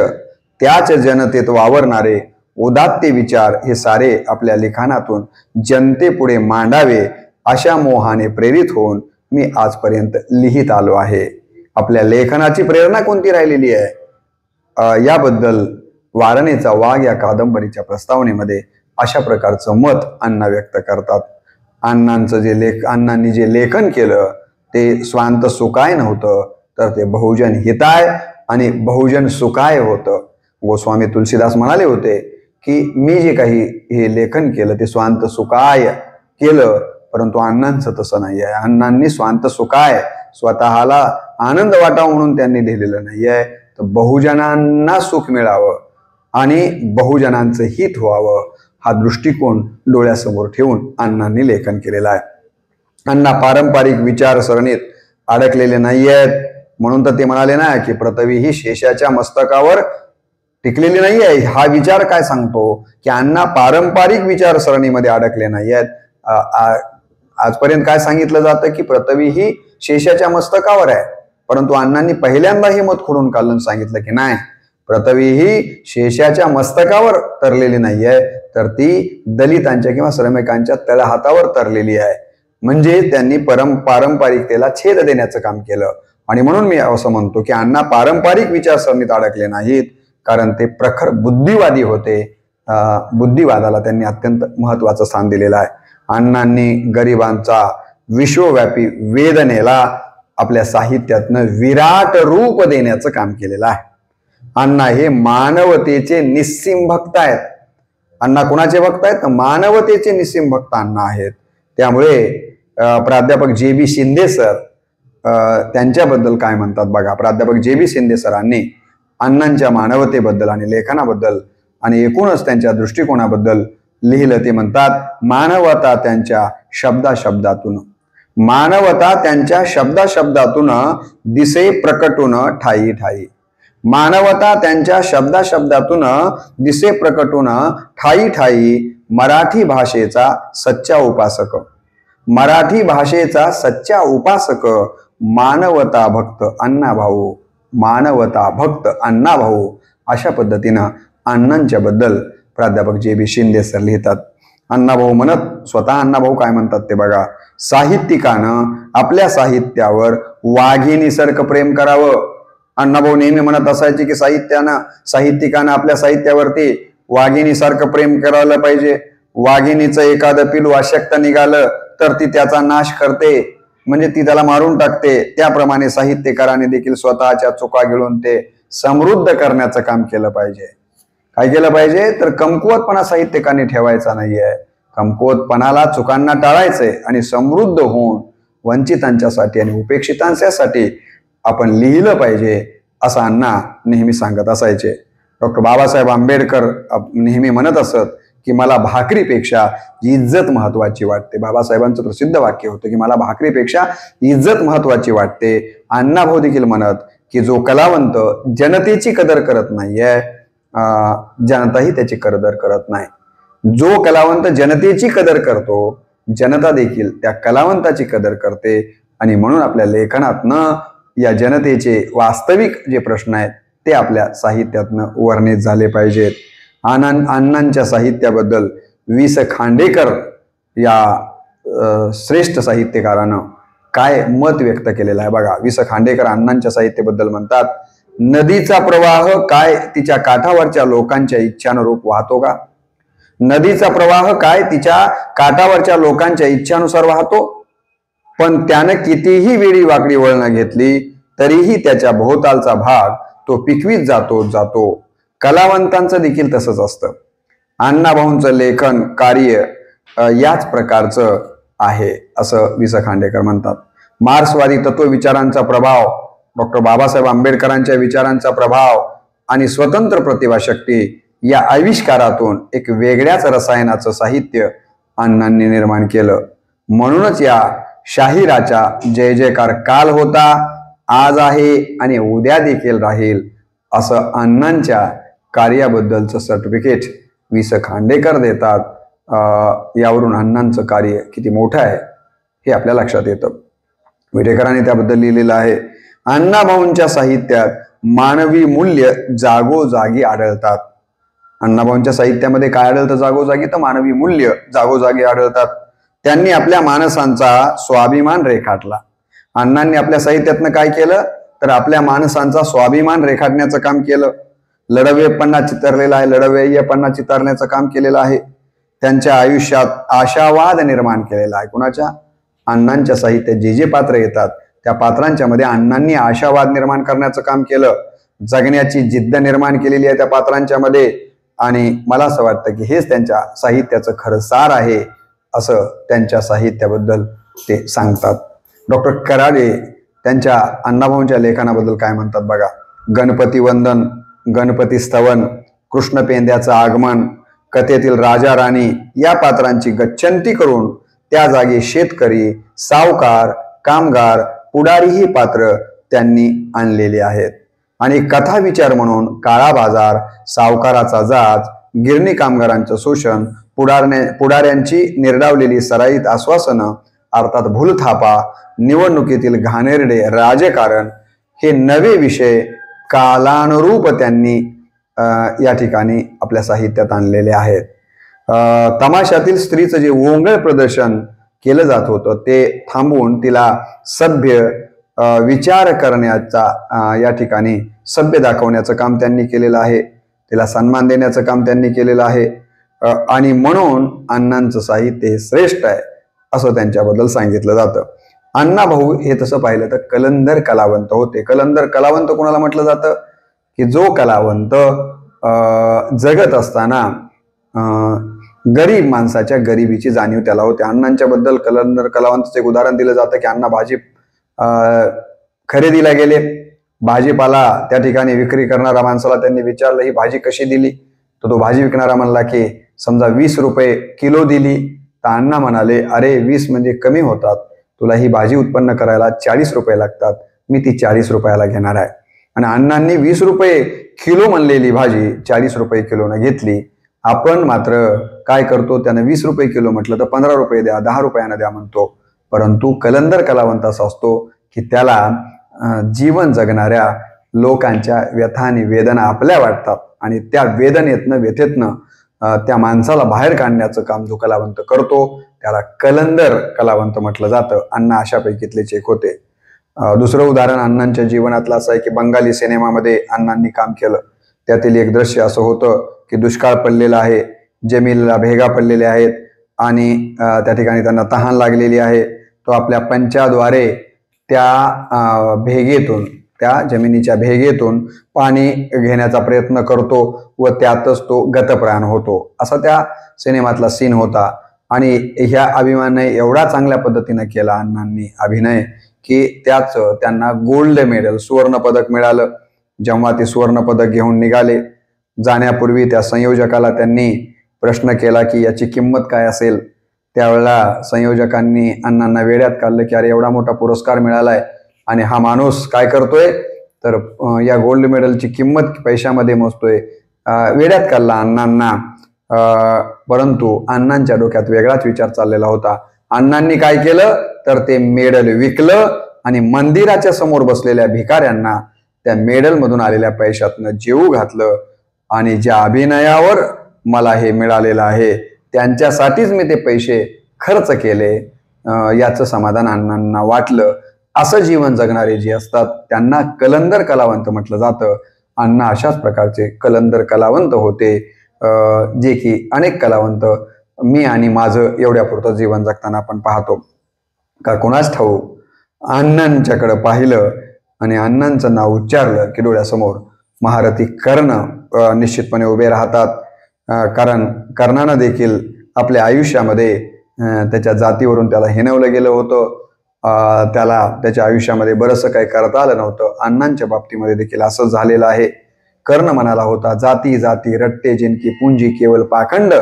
त्याच जनतेत वावरणारे उदात्त विचार हे सारे आपल्या लिखाणातून जनतेपुढे मांडावे अशा मोहाने प्रेरित होऊन मी आजपर्यंत लिहित आलो आहे. आपल्या लेखनाची प्रेरणा कोणती राहिलेली आहे याबद्दल वारणेचा वाघ या कादंबरीच्या प्रस्तावनेमध्ये अशा प्रकारचं मत अण्णा व्यक्त करतात. अण्णांनी जे लेखन केलं ते स्वांत सुखाय नव्हतं, तर ते बहुजन हिताय आणि बहुजन सुखाय होतं. गोस्वामी तुलसीदास म्हणाले होते की मी जे काही हे लेखन केलं ते स्वांत सुखाय केलं, परंतु अण्णांचं तसं नाही आहे. अण्णांनी स्वांत सुखाय स्वतःला आनंद वाटावा म्हणून त्यांनी लिहिलेलं नाही आहे, तर बहुजनांना सुख मिळावं आणि बहुजनांचं हित व्हावं हा दृष्टिकोन डोळ्यासमोर ठेवून अण्णांनी लेखन केलेलं आहे. अण्णा पारंपरिक विचारसरणीत अडकलेले नाही आहेत, म्हणून तर ते म्हणाले ना की पृथ्वी ही शेषाच्या मस्तकावर टिकलेली नाही आहे. हा विचार काय सांगतो की अण्णा पारंपरिक विचारसरणीमध्ये अडकले नाही आहेत. आजपर्यंत काय सांगितलं जातं की पृथ्वी ही शेषाच्या मस्तकावर आहे, परंतु अण्णांनी पहिल्यांदा हे मत खोडून काढून सांगितलं की नाही, पृथ्वी ही शेषाच्या मस्तकावर तरलेली नाही आहे, तर ती दलितांच्या किंवा श्रमिकांच्या तळहातावर तरलेली आहे. म्हणजे त्यांनी पारंपरिकतेला छेद देण्याचं काम केलं. आणि म्हणून मी असं म्हणतो की अण्णा पारंपरिक विचारसरणीत अडकले नाहीत, कारण ते प्रखर बुद्धिवादी होते बुद्धिवादाला त्यांनी अत्यंत महत्वाचं स्थान दिलेलं आहे. अण्णांनी गरिबांचा विश्वव्यापी वेदनेला आपल्या साहित्यातनं विराट रूप देण्याचं काम केलेलं आहे. अण्णा हे मानवतेचे निस्सीम भक्त आहेत. अण्णा कुणाचे भक्त आहेत? मानवतेचे निस्सीम भक्त अण्णा आहेत. त्यामुळे प्राध्यापक जे.बी. शिंदे सर त्यांच्याबद्दल काय म्हणतात बघा. प्राध्यापक जे.बी. शिंदे सरांनी अण्णांच्या मानवतेबद्दल आणि लेखनाबद्दल आणि एकूणच त्यांच्या दृष्टिकोनाबद्दल लिहिलं. ते म्हणतात, मानवता त्यांच्या शब्दाशब्दातून दिसे प्रकटून ठाई ठाई. मानवता त्यांच्या शब्दाशब्दातून दिसे प्रकटून ठाई ठाई. मराठी भाषेचा सच्चा उपासक, मराठी भाषेचा सच्चा उपासक, मानवता भक्त अण्णाभाऊ, मानवता भक्त अण्णाभाऊ. अशा पद्धतीनं अण्णांच्या बद्दल प्राध्यापक जे.बी. शिंदे सर लिहितात. अण्णाभाऊ म्हणत, स्वतः अण्णाभाऊ काय म्हणतात ते बघा. साहित्यिकानं आपल्या साहित्यावर वाघिणीसारखं प्रेम करावं. अण्णाभाऊ नेहमी म्हणत असायचे की साहित्यिकानं आपल्या साहित्यावरती वाघिणीसारखं प्रेम करायला पाहिजे. वाघिणीचं एखादं पिलू अशक्त निघालं तर ती त्याचा नाश करते, म्हणजे ती त्याला मारून टाकते. त्याप्रमाणे साहित्यकाराने देखील स्वतःच्या चुका गिळून ते समृद्ध करण्याचं काम केलं पाहिजे. काय केलं पाहिजे तर कमकुवतपणा साहित्यकांनी ठेवायचा नाहीये. कमकुवतपणाला, चुकांना टाळायचंय आणि समृद्ध होऊन वंचितांच्यासाठी आणि उपेक्षितांच्यासाठी आपण लिहिलं पाहिजे, असं अण्णा नेहमी सांगत असायचे. डॉक्टर बाबासाहेब आंबेडकर नेहमी म्हणत असत की मला भाकरीपेक्षा इज्जत महत्वाची वाटते. बाबासाहेबांचं प्रसिद्ध वाक्य होतं की मला भाकरीपेक्षा इज्जत महत्वाची वाटते. अण्णाभाऊ देखील म्हणत की जो कलावंत जनतेची कदर करत नाहीये, जनताही त्याची कदर करत नाही. जो कलावंत जनतेची कदर करतो, जनता देखील त्या कलावंताची कदर करते. आणि म्हणून आपल्या लेखनातनं या जनतेचे वास्तविक जे प्रश्न आहेत ते आपल्या साहित्यातनं वर्णित झाले पाहिजेत. अण्णांच्या साहित्याबद्दल वि. स. खांडेकर या श्रेष्ठ साहित्यकारानं काय मत व्यक्त केलेलं आहे बघा. वि. स. खांडेकर अण्णांच्या साहित्याबद्दल म्हणतात, नदीचा प्रवाह काय तिच्या काठावरच्या लोकांच्या इच्छानुरूप वाहतो का? नदीचा प्रवाह काय तिच्या काठावरच्या लोकांच्या इच्छानुसार वाहतो, पण त्यानं कितीही वेळी वाकडी वळणं घेतली तरीही त्याच्या भोवतालचा भाग तो पिकवीत जातो. कलावंतांचं देखील तसंच असतं. अण्णाभाऊंचं लेखन कार्य याच प्रकारचं आहे, असं वि. स. खांडेकर म्हणतात. मार्क्सवादी तत्वविचारांचा प्रभाव, डॉक्टर बाबासाहेब आंबेडकरांच्या विचारांचा प्रभाव आणि स्वतंत्र प्रतिभाशक्ती या आविष्कारातून एक वेगळ्याच रसायनाचं साहित्य अण्णांनी निर्माण केलं. म्हणूनच या शाहिराचा जय जयकार काल होता, आज आहे आणि उद्या देखील राहील, असं अण्णांच्या कार्याबद्दलचं सर्टिफिकेट वि. स. खांडेकर देतात. यावरून अण्णांचं कार्य किती मोठं आहे हे आपल्या लक्षात येतं. विटेकरांनी त्याबद्दल लिहिलेलं आहे, अण्णाभाऊंच्या साहित्यात मानवी मूल्य जागोजागी आढळतात. अण्णाभाऊंच्या साहित्यामध्ये काय आढळतं जागोजागी? तर मानवी मूल्य जागोजागी आढळतात. त्यांनी आपल्या माणसांचा स्वाभिमान रेखाटला. अण्णांनी आपल्या साहित्यातनं काय केलं तर आपल्या माणसांचा स्वाभिमान रेखाटण्याचं काम केलं. लढवय्येपणा चितारलेला आहे, लढवय्येपणा चितारण्याचं काम केलेलं आहे. त्यांच्या आयुष्यात आशावाद निर्माण केलेला आहे. कुणाच्या? अण्णांच्या साहित्यात जे जे पात्र येतात त्या पात्रांच्या मध्ये अण्णांनी आशावाद निर्माण करण्याचं काम केलं. जगण्याची जिद्द निर्माण केलेली आहे त्या पात्रांच्या मध्ये. आणि मला असं वाटतं की हेच त्यांच्या साहित्याचं खरं सार आहे, असं त्यांच्या साहित्याबद्दल ते सांगतात. डॉक्टर कराडे त्यांच्या अण्णाभाऊंच्या लेखनाबद्दल काय म्हणतात बघा. गणपती वंदन, गणपती स्तवन, कृष्ण पेंद्याचं आगमन, कथेतील राजा राणी या पात्रांची गच्छंती करून त्या जागी शेतकरी, सावकार, कामगार, पुढारी ही पात्र त्यांनी आणलेली आहेत. आणि कथा विचार म्हणून काळा बाजार, सावकाराचा जाच, गिरणी कामगारांचं शोषण, पुढाऱ्यांची निर्डावलेली सराईत आश्वासनं अर्थात भूलथापा, निवडणुकीतील घाणेरडे राजकारण हे नवे विषय कालानुरूप त्यांनी या ठिकाणी आपल्या साहित्यात आणलेले आहेत. तमाशातील स्त्रीचं जे ओंगळ प्रदर्शन केलं जात होतं ते थांबवून तिला सभ्य विचार करण्याचा या ठिकाणी सभ्य दाखवण्याचं काम त्यांनी केलेलं आहे. तिला सन्मान देण्याचं काम त्यांनी केलेलं आहे आणि म्हणून अण्णांचं साहित्य हे श्रेष्ठ आहे असं त्यांच्याबद्दल सांगितलं जातं. अण्णाभाऊ हे तसं पाहिलं तर कलंदर कलावंत होते. कलंदर कलावंत कोणाला म्हटलं जातं की जो कलावंत जगत असताना गरीब माणसाच्या गरिबीची जाणीव त्याला होते. अण्णांच्या बद्दल कलंदर कलावंतचं एक उदाहरण दिलं जातं की अण्णा भाजी खरेदीला गेले. भाजीपाला त्या ठिकाणी विक्री करणाऱ्या माणसाला त्यांनी विचारलं ही भाजी कशी दिली, तर तो भाजी विकणारा म्हणला की समजा 20 रुपये किलो दिली. तर अण्णा म्हणाले अरे 20 म्हणजे कमी होतात, तुला ही भाजी उत्पन्न करायला 40 रुपये लागतात, मी ती 40 रुपयाला घेणार आहे. आणि अण्णांनी 20 रुपये किलो म्हणलेली भाजी 40 रुपये किलोनं घेतली. आपण मात्र काय करतो, त्यानं 20 रुपये किलो म्हटलं तर 15 रुपये द्या, 10 रुपयानं द्या म्हणतो. परंतु कलंदर कलावंत असा असतो की त्याला जीवन जगणाऱ्या लोकांच्या व्यथा आणि वेदना आपल्या वाटतात आणि त्या वेदनेतनं व्यथेतनं त्या माणसाला बाहेर काढण्याचं काम जो कलावंत करतो त्याला कलंदर कलावंत म्हटलं जातं. अण्णा अशापैकीतलेच एक होते. दुसरं उदाहरण अण्णांच्या जीवनातलं असं आहे की बंगाली सिनेमामध्ये अण्णांनी काम केलं. त्यातील एक दृश्य असं होतं की दुष्काळ पडलेला आहे, जमिनीला भेगा पडलेल्या आहेत आणि त्या ठिकाणी त्यांना तहान लागलेली आहे. तो आपल्या पंचाद्वारे त्या भेगेतून, त्या जमिनीच्या भेगेतून पाणी घेण्याचा प्रयत्न करतो व त्यातच तो गतप्राण होतो. असा त्या सिनेमातला सीन होता आणि ह्या अभिमानाने एवढा चांगल्या पद्धतीने केला अण्णांनी अभिनय की त्याच त्यांना गोल्ड मेडल, सुवर्ण पदक मिळालं. जेव्हा ते सुवर्ण पदक घेऊन निघाले जाण्यापूर्वी त्या संयोजकाला त्यांनी प्रश्न केला की याची किंमत काय असेल. त्यावेळेला संयोजकांनी अण्णांना वेड्यात काढलं की अरे एवढा मोठा पुरस्कार मिळालाय आणि हा माणूस काय करतोय तर या गोल्ड मेडलची किंमत पैशामध्ये मोजतोय. वेड्यात काढला अण्णांना. परंतु अण्णांच्या डोक्यात वेगळाच विचार चाललेला होता. अण्णांनी काय केलं तर ते मेडल विकलं आणि मंदिराच्या समोर बसलेल्या भिकाऱ्यांना त्या मेडलमधून आलेल्या पैशातनं जेवू घातलं आणि ज्या अभिनयावर मला हे मिळालेलं आहे त्यांच्यासाठीच मी ते पैसे खर्च केले याचं समाधान अण्णांना वाटलं. असं जीवन जगणारे जे असतात त्यांना कलंदर कलावंत म्हटलं जातं. अण्णा अशाच प्रकारचे कलंदर कलावंत होते जे की अनेक कलावंत मी आणि माझं एवढ्यापुरतं जीवन जगताना आपण पाहतो. का कोणाच ठाऊ अण्णांच्याकडं पाहिलं आणि अण्णांचं नाव उच्चारलं की डोळ्यासमोर महारथी कर्ण निश्चितपणे उभे राहतात. कारण कर्णानं देखील आपल्या आयुष्यामध्ये त्याच्या जातीवरून त्याला हिणवलं गेलं होतं. त्याला त्याच्या आयुष्यामध्ये बरंचसं काही करता आलं नव्हतं. अण्णांच्या बाबतीमध्ये देखील असं झालेलं आहे. कर्ण म्हणाला होता जाती जाती रट्टे जिनकी पूंजी केवळ पाखंड,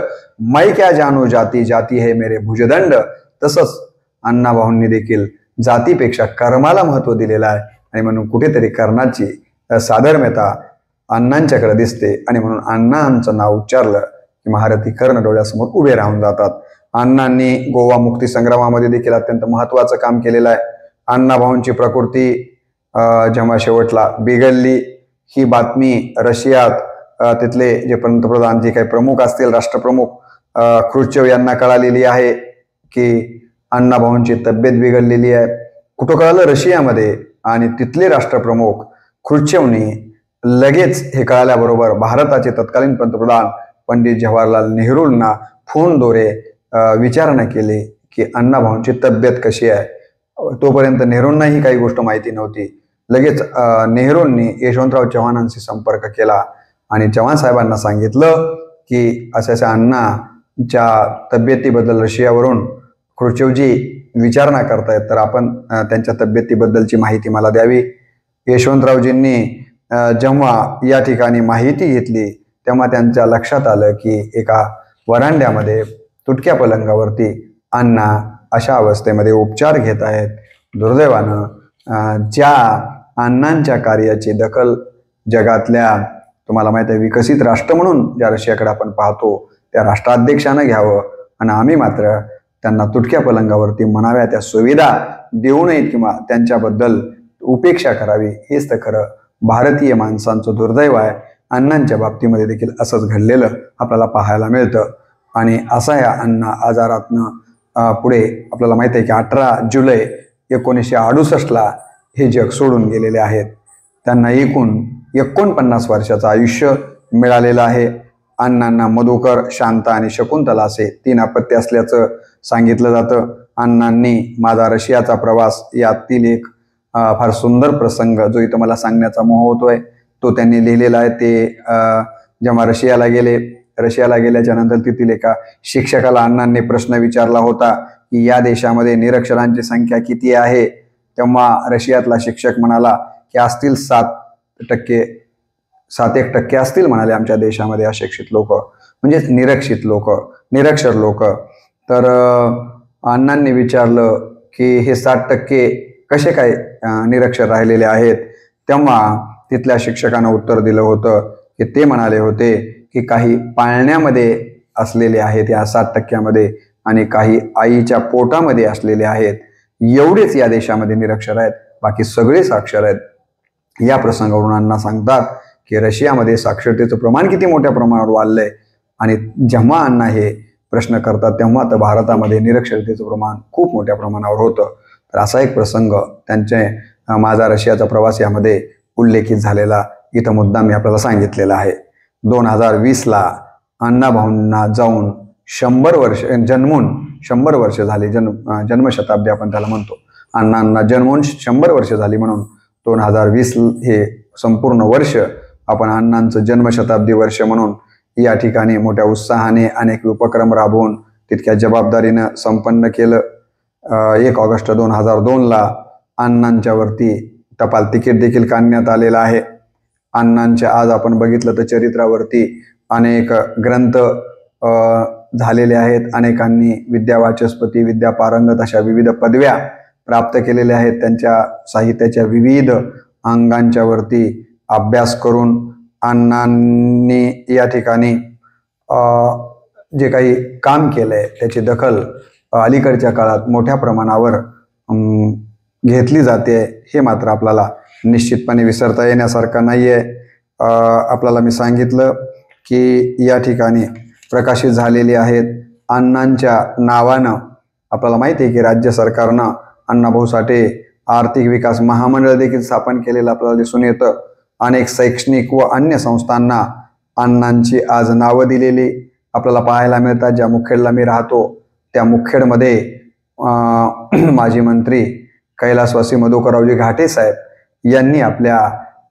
मै क्या जानू जाती जाती है मेरे भुजदंड. तसंच अण्णाभाऊंनी देखील जातीपेक्षा कर्माला महत्व दिलेलं आहे आणि म्हणून कुठेतरी कर्णाची साधर्म्यता अण्णांच्याकडे दिसते आणि म्हणून अण्णांचं नाव उच्चारलं की महारथी कर्ण डोळ्यासमोर उभे राहून जातात. अण्णांनी गोवा मुक्ती संग्रामामध्ये देखील अत्यंत महत्वाचं काम केलेलं आहे. अण्णाभाऊंची प्रकृती जेव्हा शेवटला बिघडली ही बातमी रशियात तिथले जे पंतप्रधान जे काही प्रमुख असतील राष्ट्रप्रमुख ख्रुश्चेव यांना कळालेली आहे की अण्णाभाऊंची तब्येत बिघडलेली आहे. कुठं कळालं रशियामध्ये. आणि तिथले राष्ट्रप्रमुख ख्रुश्चेवनी लगेच हे कळाल्याबरोबर भारताचे तत्कालीन पंतप्रधान पंडित जवाहरलाल नेहरूंना फोनद्वारे विचारणा केली की अण्णाभाऊंची तब्येत कशी आहे. तोपर्यंत नेहरूंनाही काही गोष्ट माहिती नव्हती. लगेच नेहरूंनी यशवंतराव चव्हाणांशी संपर्क केला आणि चव्हाण साहेबांना सांगितलं की अशा अण्णांच्या तब्येतीबद्दल रशियावरून ख्रुश्चेवजी विचारणा करतायत तर आपण त्यांच्या तब्येतीबद्दलची माहिती मला द्यावी. यशवंतरावजींनी जेव्हा या ठिकाणी माहिती घेतली तेव्हा त्यांच्या लक्षात आलं की एका वरांड्यामध्ये तुटक्या पलंगावरती अण्णा अशा अवस्थेमध्ये उपचार घेत आहेत. दुर्दैवानं ज्या अण्णांच्या कार्याची दखल जगातल्या तुम्हाला माहिती आहे विकसित राष्ट्र म्हणून ज्या रशियाकडे आपण पाहतो त्या राष्ट्राध्यक्षानं घ्यावं आणि आम्ही मात्र त्यांना तुटक्या पलंगावरती म्हणाव्या त्या सुविधा देऊ नयेत किंवा त्यांच्याबद्दल उपेक्षा करावी हेच तर खरं भारतीय माणसांचं दुर्दैव आहे. अण्णांच्या बाबतीमध्ये देखील असंच घडलेलं आपल्याला पाहायला मिळतं. आणि असा या अण्णा आजारातनं पुढे आपल्याला माहिती आहे की 18 जुलै 1968 हे जग सोडून गेलेले आहेत. त्यांना एकूण 49 वर्षाचं आयुष्य मिळालेलं आहे. अण्णांना मधुकर, शांता आणि शकुंतला असे 3 अपत्य असल्याचं सांगितलं जातं. अण्णांनी माझा रशियाचा प्रवास यातील एक फार सुंदर प्रसंग जो इथं मला सांगण्याचा मोह होतोय तो त्यांनी लिहिलेला आहे. ते जेव्हा रशियाला गेल्याच्या नंतर तिथील एका शिक्षकाला अण्णांनी प्रश्न विचारला होता की या देशामध्ये निरक्षरांची संख्या किती आहे. तेव्हा रशियातला शिक्षक म्हणाला की असतील 7% असतील म्हणाले आमच्या देशामध्ये अशिक्षित लोक, म्हणजे निरक्षर लोक. तर अण्णांनी विचारलं की हे 7% कसे काय निरक्षर राहिलेले आहेत. तेव्हा तिथल्या शिक्षकानं उत्तर दिलं होतं की ते म्हणाले होते की काही पाळण्यामध्ये असलेले आहेत या 7%मध्ये आणि काही आईच्या पोटामध्ये असलेले आहेत. एवढेच या देशामध्ये निरक्षर आहेत, बाकी सगळे साक्षर आहेत. या प्रसंगावरून अण्णा सांगतात की रशियामध्ये साक्षरतेचं प्रमाण किती मोठ्या प्रमाणावर वाढलंय आणि जेव्हा अण्णा हे प्रश्न करतात तेव्हा तर भारतामध्ये निरक्षरतेचं प्रमाण खूप मोठ्या प्रमाणावर होतं. तर असा एक प्रसंग त्यांचे माझा रशियाचा प्रवास यामध्ये उल्लेखित झालेला इथं मुद्दा मी आपल्याला सांगितलेला आहे. 2020ला अण्णाभाऊंना जाऊन 100 वर्ष झाली. जन्मशताब्दी आपण त्याला म्हणतो. अण्णांना जन्मून 100 वर्ष झाली म्हणून 2020 हे संपूर्ण वर्ष आपण अण्णांचं जन्मशताब्दी वर्ष म्हणून या ठिकाणी मोठ्या उत्साहाने अनेक उपक्रम राबवून तितक्या जबाबदारीनं संपन्न केलं. 1 ऑगस्ट 2002ला अण्णांच्यावरती टपाल तिकीट देखील काढण्यात आलेलं आहे. अण्णांच्या आज आपण बघितलं तर चरित्रावरती अनेक ग्रंथ झालेले आहेत. अनेकांनी विद्यावाचस्पती, विद्या पारंगत अशा विविध पदव्या प्राप्त केलेल्या आहेत. त्यांच्या साहित्याच्या विविध अंगांच्या वरती अभ्यास करून अण्णांनी या ठिकाणी जे काही काम केलंय त्याची दखल अलीकडच्या काळात मोठ्या प्रमाणावर घेतली जाते. हे मात्र आपल्याला निश्चितपणे विसरता येण्यासारखं नाहीये. आपल्याला मी सांगितलं की या ठिकाणी प्रकाशित झालेली आहेत. अण्णांच्या नावानं आपल्याला माहिती आहे की राज्य सरकारनं अण्णाभाऊ साठे आर्थिक विकास महामंडळ देखील स्थापन केलेलं आपल्याला दिसून येतं. अनेक शैक्षणिक व अन्य संस्थांना अण्णांची आज नावं दिलेली आपल्याला पाहायला मिळतात. ज्या मुखेडला मी राहतो त्या मुखेडमध्ये माजी मंत्री कैलासवासी मधुकररावजी घाटे साहेब यांनी आपल्या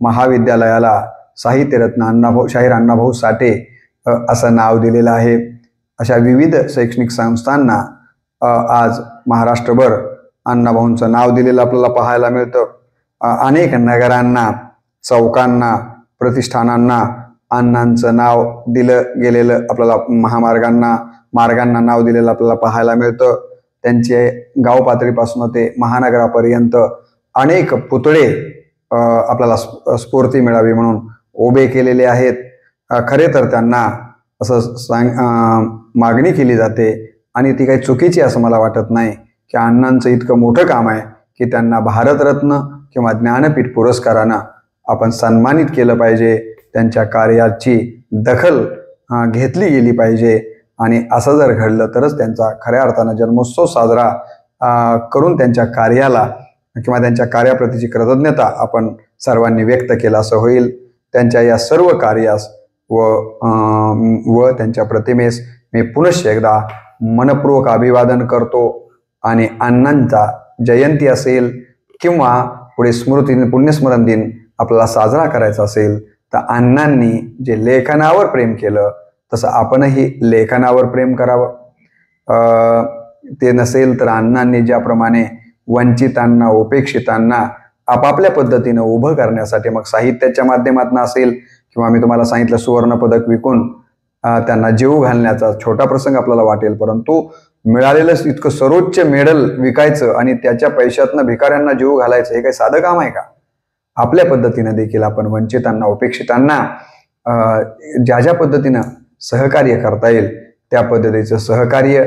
महाविद्यालयाला साहित्यरत्न शाहीर अण्णाभाऊ साठे असं नाव दिलेलं आहे. अशा विविध शैक्षणिक संस्थांना आज महाराष्ट्रभर अण्णाभाऊंचं नाव दिलेलं आपल्याला पाहायला मिळतं. अनेक नगरांना, चौकांना, प्रतिष्ठानांना अण्णांचं नाव दिलं गेलेलं आपल्याला मार्गांना नाव दिलेलं आपल्याला पाहायला मिळतं. त्यांचे गाव पातळीपासून ते महानगरापर्यंत अनेक पुतळे आपल्याला स्फूर्ती मिळावी म्हणून उभे केलेले आहेत. खरे तर त्यांना असं मागणी केली जाते आणि ती काही चुकीची असं मला वाटत नाही की अण्णांचं इतकं मोठं काम आहे की त्यांना भारतरत्न किंवा ज्ञानपीठ पुरस्कारानं आपण सन्मानित केलं पाहिजे. त्यांच्या कार्याची दखल घेतली गेली पाहिजे आणि असं जर घडलं तरच त्यांचा खऱ्या अर्थानं जन्मोत्सव साजरा करून त्यांच्या कार्याला किंवा त्यांच्या कार्याप्रतीची कृतज्ञता आपण सर्वांनी व्यक्त केलं असं होईल. त्यांच्या या सर्व कार्यास व त्यांच्या प्रतिमेस मी पुनश्च एकदा मनपूर्वक अभिवादन करतो आणि अण्णांचा जयंती असेल किंवा पुढे पुण्यस्मरण दिन आपल्याला साजरा करायचा असेल तर अण्णांनी जे लेखनावर प्रेम केलं तसं आपणही लेखनावर प्रेम करावं. ते नसेल तर अण्णांनी ज्याप्रमाणे वंचितांना, उपेक्षितांना आपापल्या पद्धतीनं उभं करण्यासाठी मग साहित्याच्या माध्यमातून असेल किंवा मी तुम्हाला सांगितलं सुवर्णपदक विकून त्यांना जीव घालण्याचा छोटा प्रसंग आपल्याला वाटेल, परंतु मिळालेलं इतकं सर्वोच्च मेडल विकायचं आणि त्याच्या पैशातनं भिकाऱ्यांना जीव घालायचं हे काही साधं काम आहे का? आपल्या पद्धतीनं देखील आपण वंचितांना, उपेक्षितांना ज्या पद्धतीनं सहकार्य करता येईल त्या पद्धतीचं सहकार्य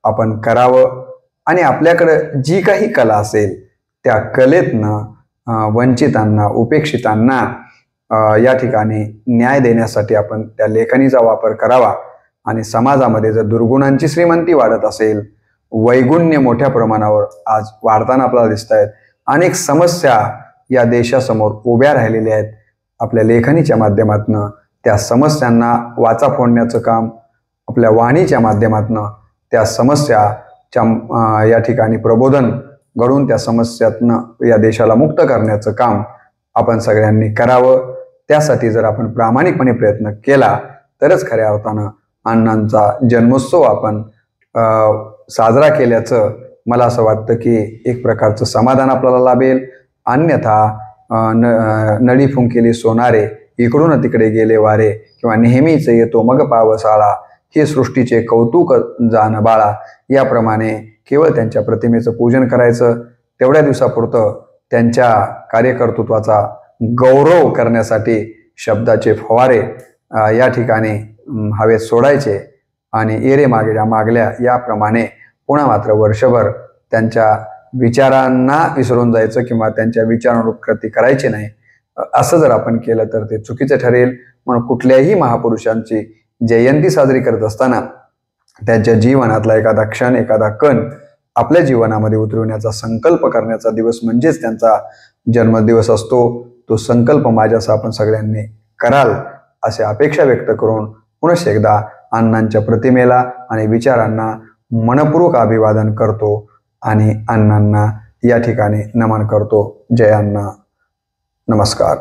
आपण करावं आणि आपल्याकडं जी काही कला असेल त्या कलेतनं वंचितांना, उपेक्षितांना या ठिकाणी न्याय देण्यासाठी आपण त्या लेखणीचा वापर करावा. आणि समाजामध्ये जर दुर्गुणांची श्रीमंती वाढत असेल, वैगुण्य मोठ्या प्रमाणावर आज वाढताना आपल्याला दिसत आहेत, अनेक समस्या या देशासमोर उभ्या राहिलेल्या आहेत, आपल्या लेखणीच्या माध्यमातून त्या समस्यांना वाचा फोडण्याचं काम, आपल्या वाणीच्या माध्यमातून त्या समस्याच्या या ठिकाणी प्रबोधन घडून त्या समस्यातनं या देशाला मुक्त करण्याचं काम आपण सगळ्यांनी करावं. त्यासाठी जर आपण प्रामाणिकपणे प्रयत्न केला तरच खऱ्या अर्थानं अण्णांचा जन्मोत्सव आपण साजरा केल्याचं मला असं वाटतं की एक प्रकारचं समाधान आपल्याला लाभेल. अन्यथा नळी फुंकिली सोनारे, इकडून तिकडे गेले वारे, किंवा नेहमीच येतो मग पावसाळा, हे सृष्टीचे कौतुक जाण बाळा, याप्रमाणे केवळ त्यांच्या प्रतिमेचं पूजन करायचं, तेवढ्या दिवसापुरतं त्यांच्या कार्यकर्तृत्वाचा गौरव करण्यासाठी शब्दाचे फवारे या ठिकाणी हवेत सोडायचे आणि एरे मागल्या याप्रमाणे पुन्हा मात्र वर्षभर त्यांच्या विचारांना विसरून जायचं किंवा त्यांच्या विचारांवर कृती करायची नाही. असं जर आपण केलं तर ते चुकीचं ठरेल. म्हणून कुठल्याही महापुरुषांची जयंती साजरी करत असताना त्यांच्या जीवनातला एखादा क्षण, एखादा कण आपल्या जीवनामध्ये उतरवण्याचा संकल्प करण्याचा दिवस म्हणजेच त्यांचा जन्मदिवस असतो. तो संकल्प माझ्यासह आपण सगळ्यांनी कराल असे अपेक्षा व्यक्त करून पुनश्च एकदा अण्णांच्या प्रतिमेला आणि विचारांना मनपूर्वक अभिवादन करतो आणि अण्णांना या ठिकाणी नमन करतो. जय अण्णा. नमस्कार.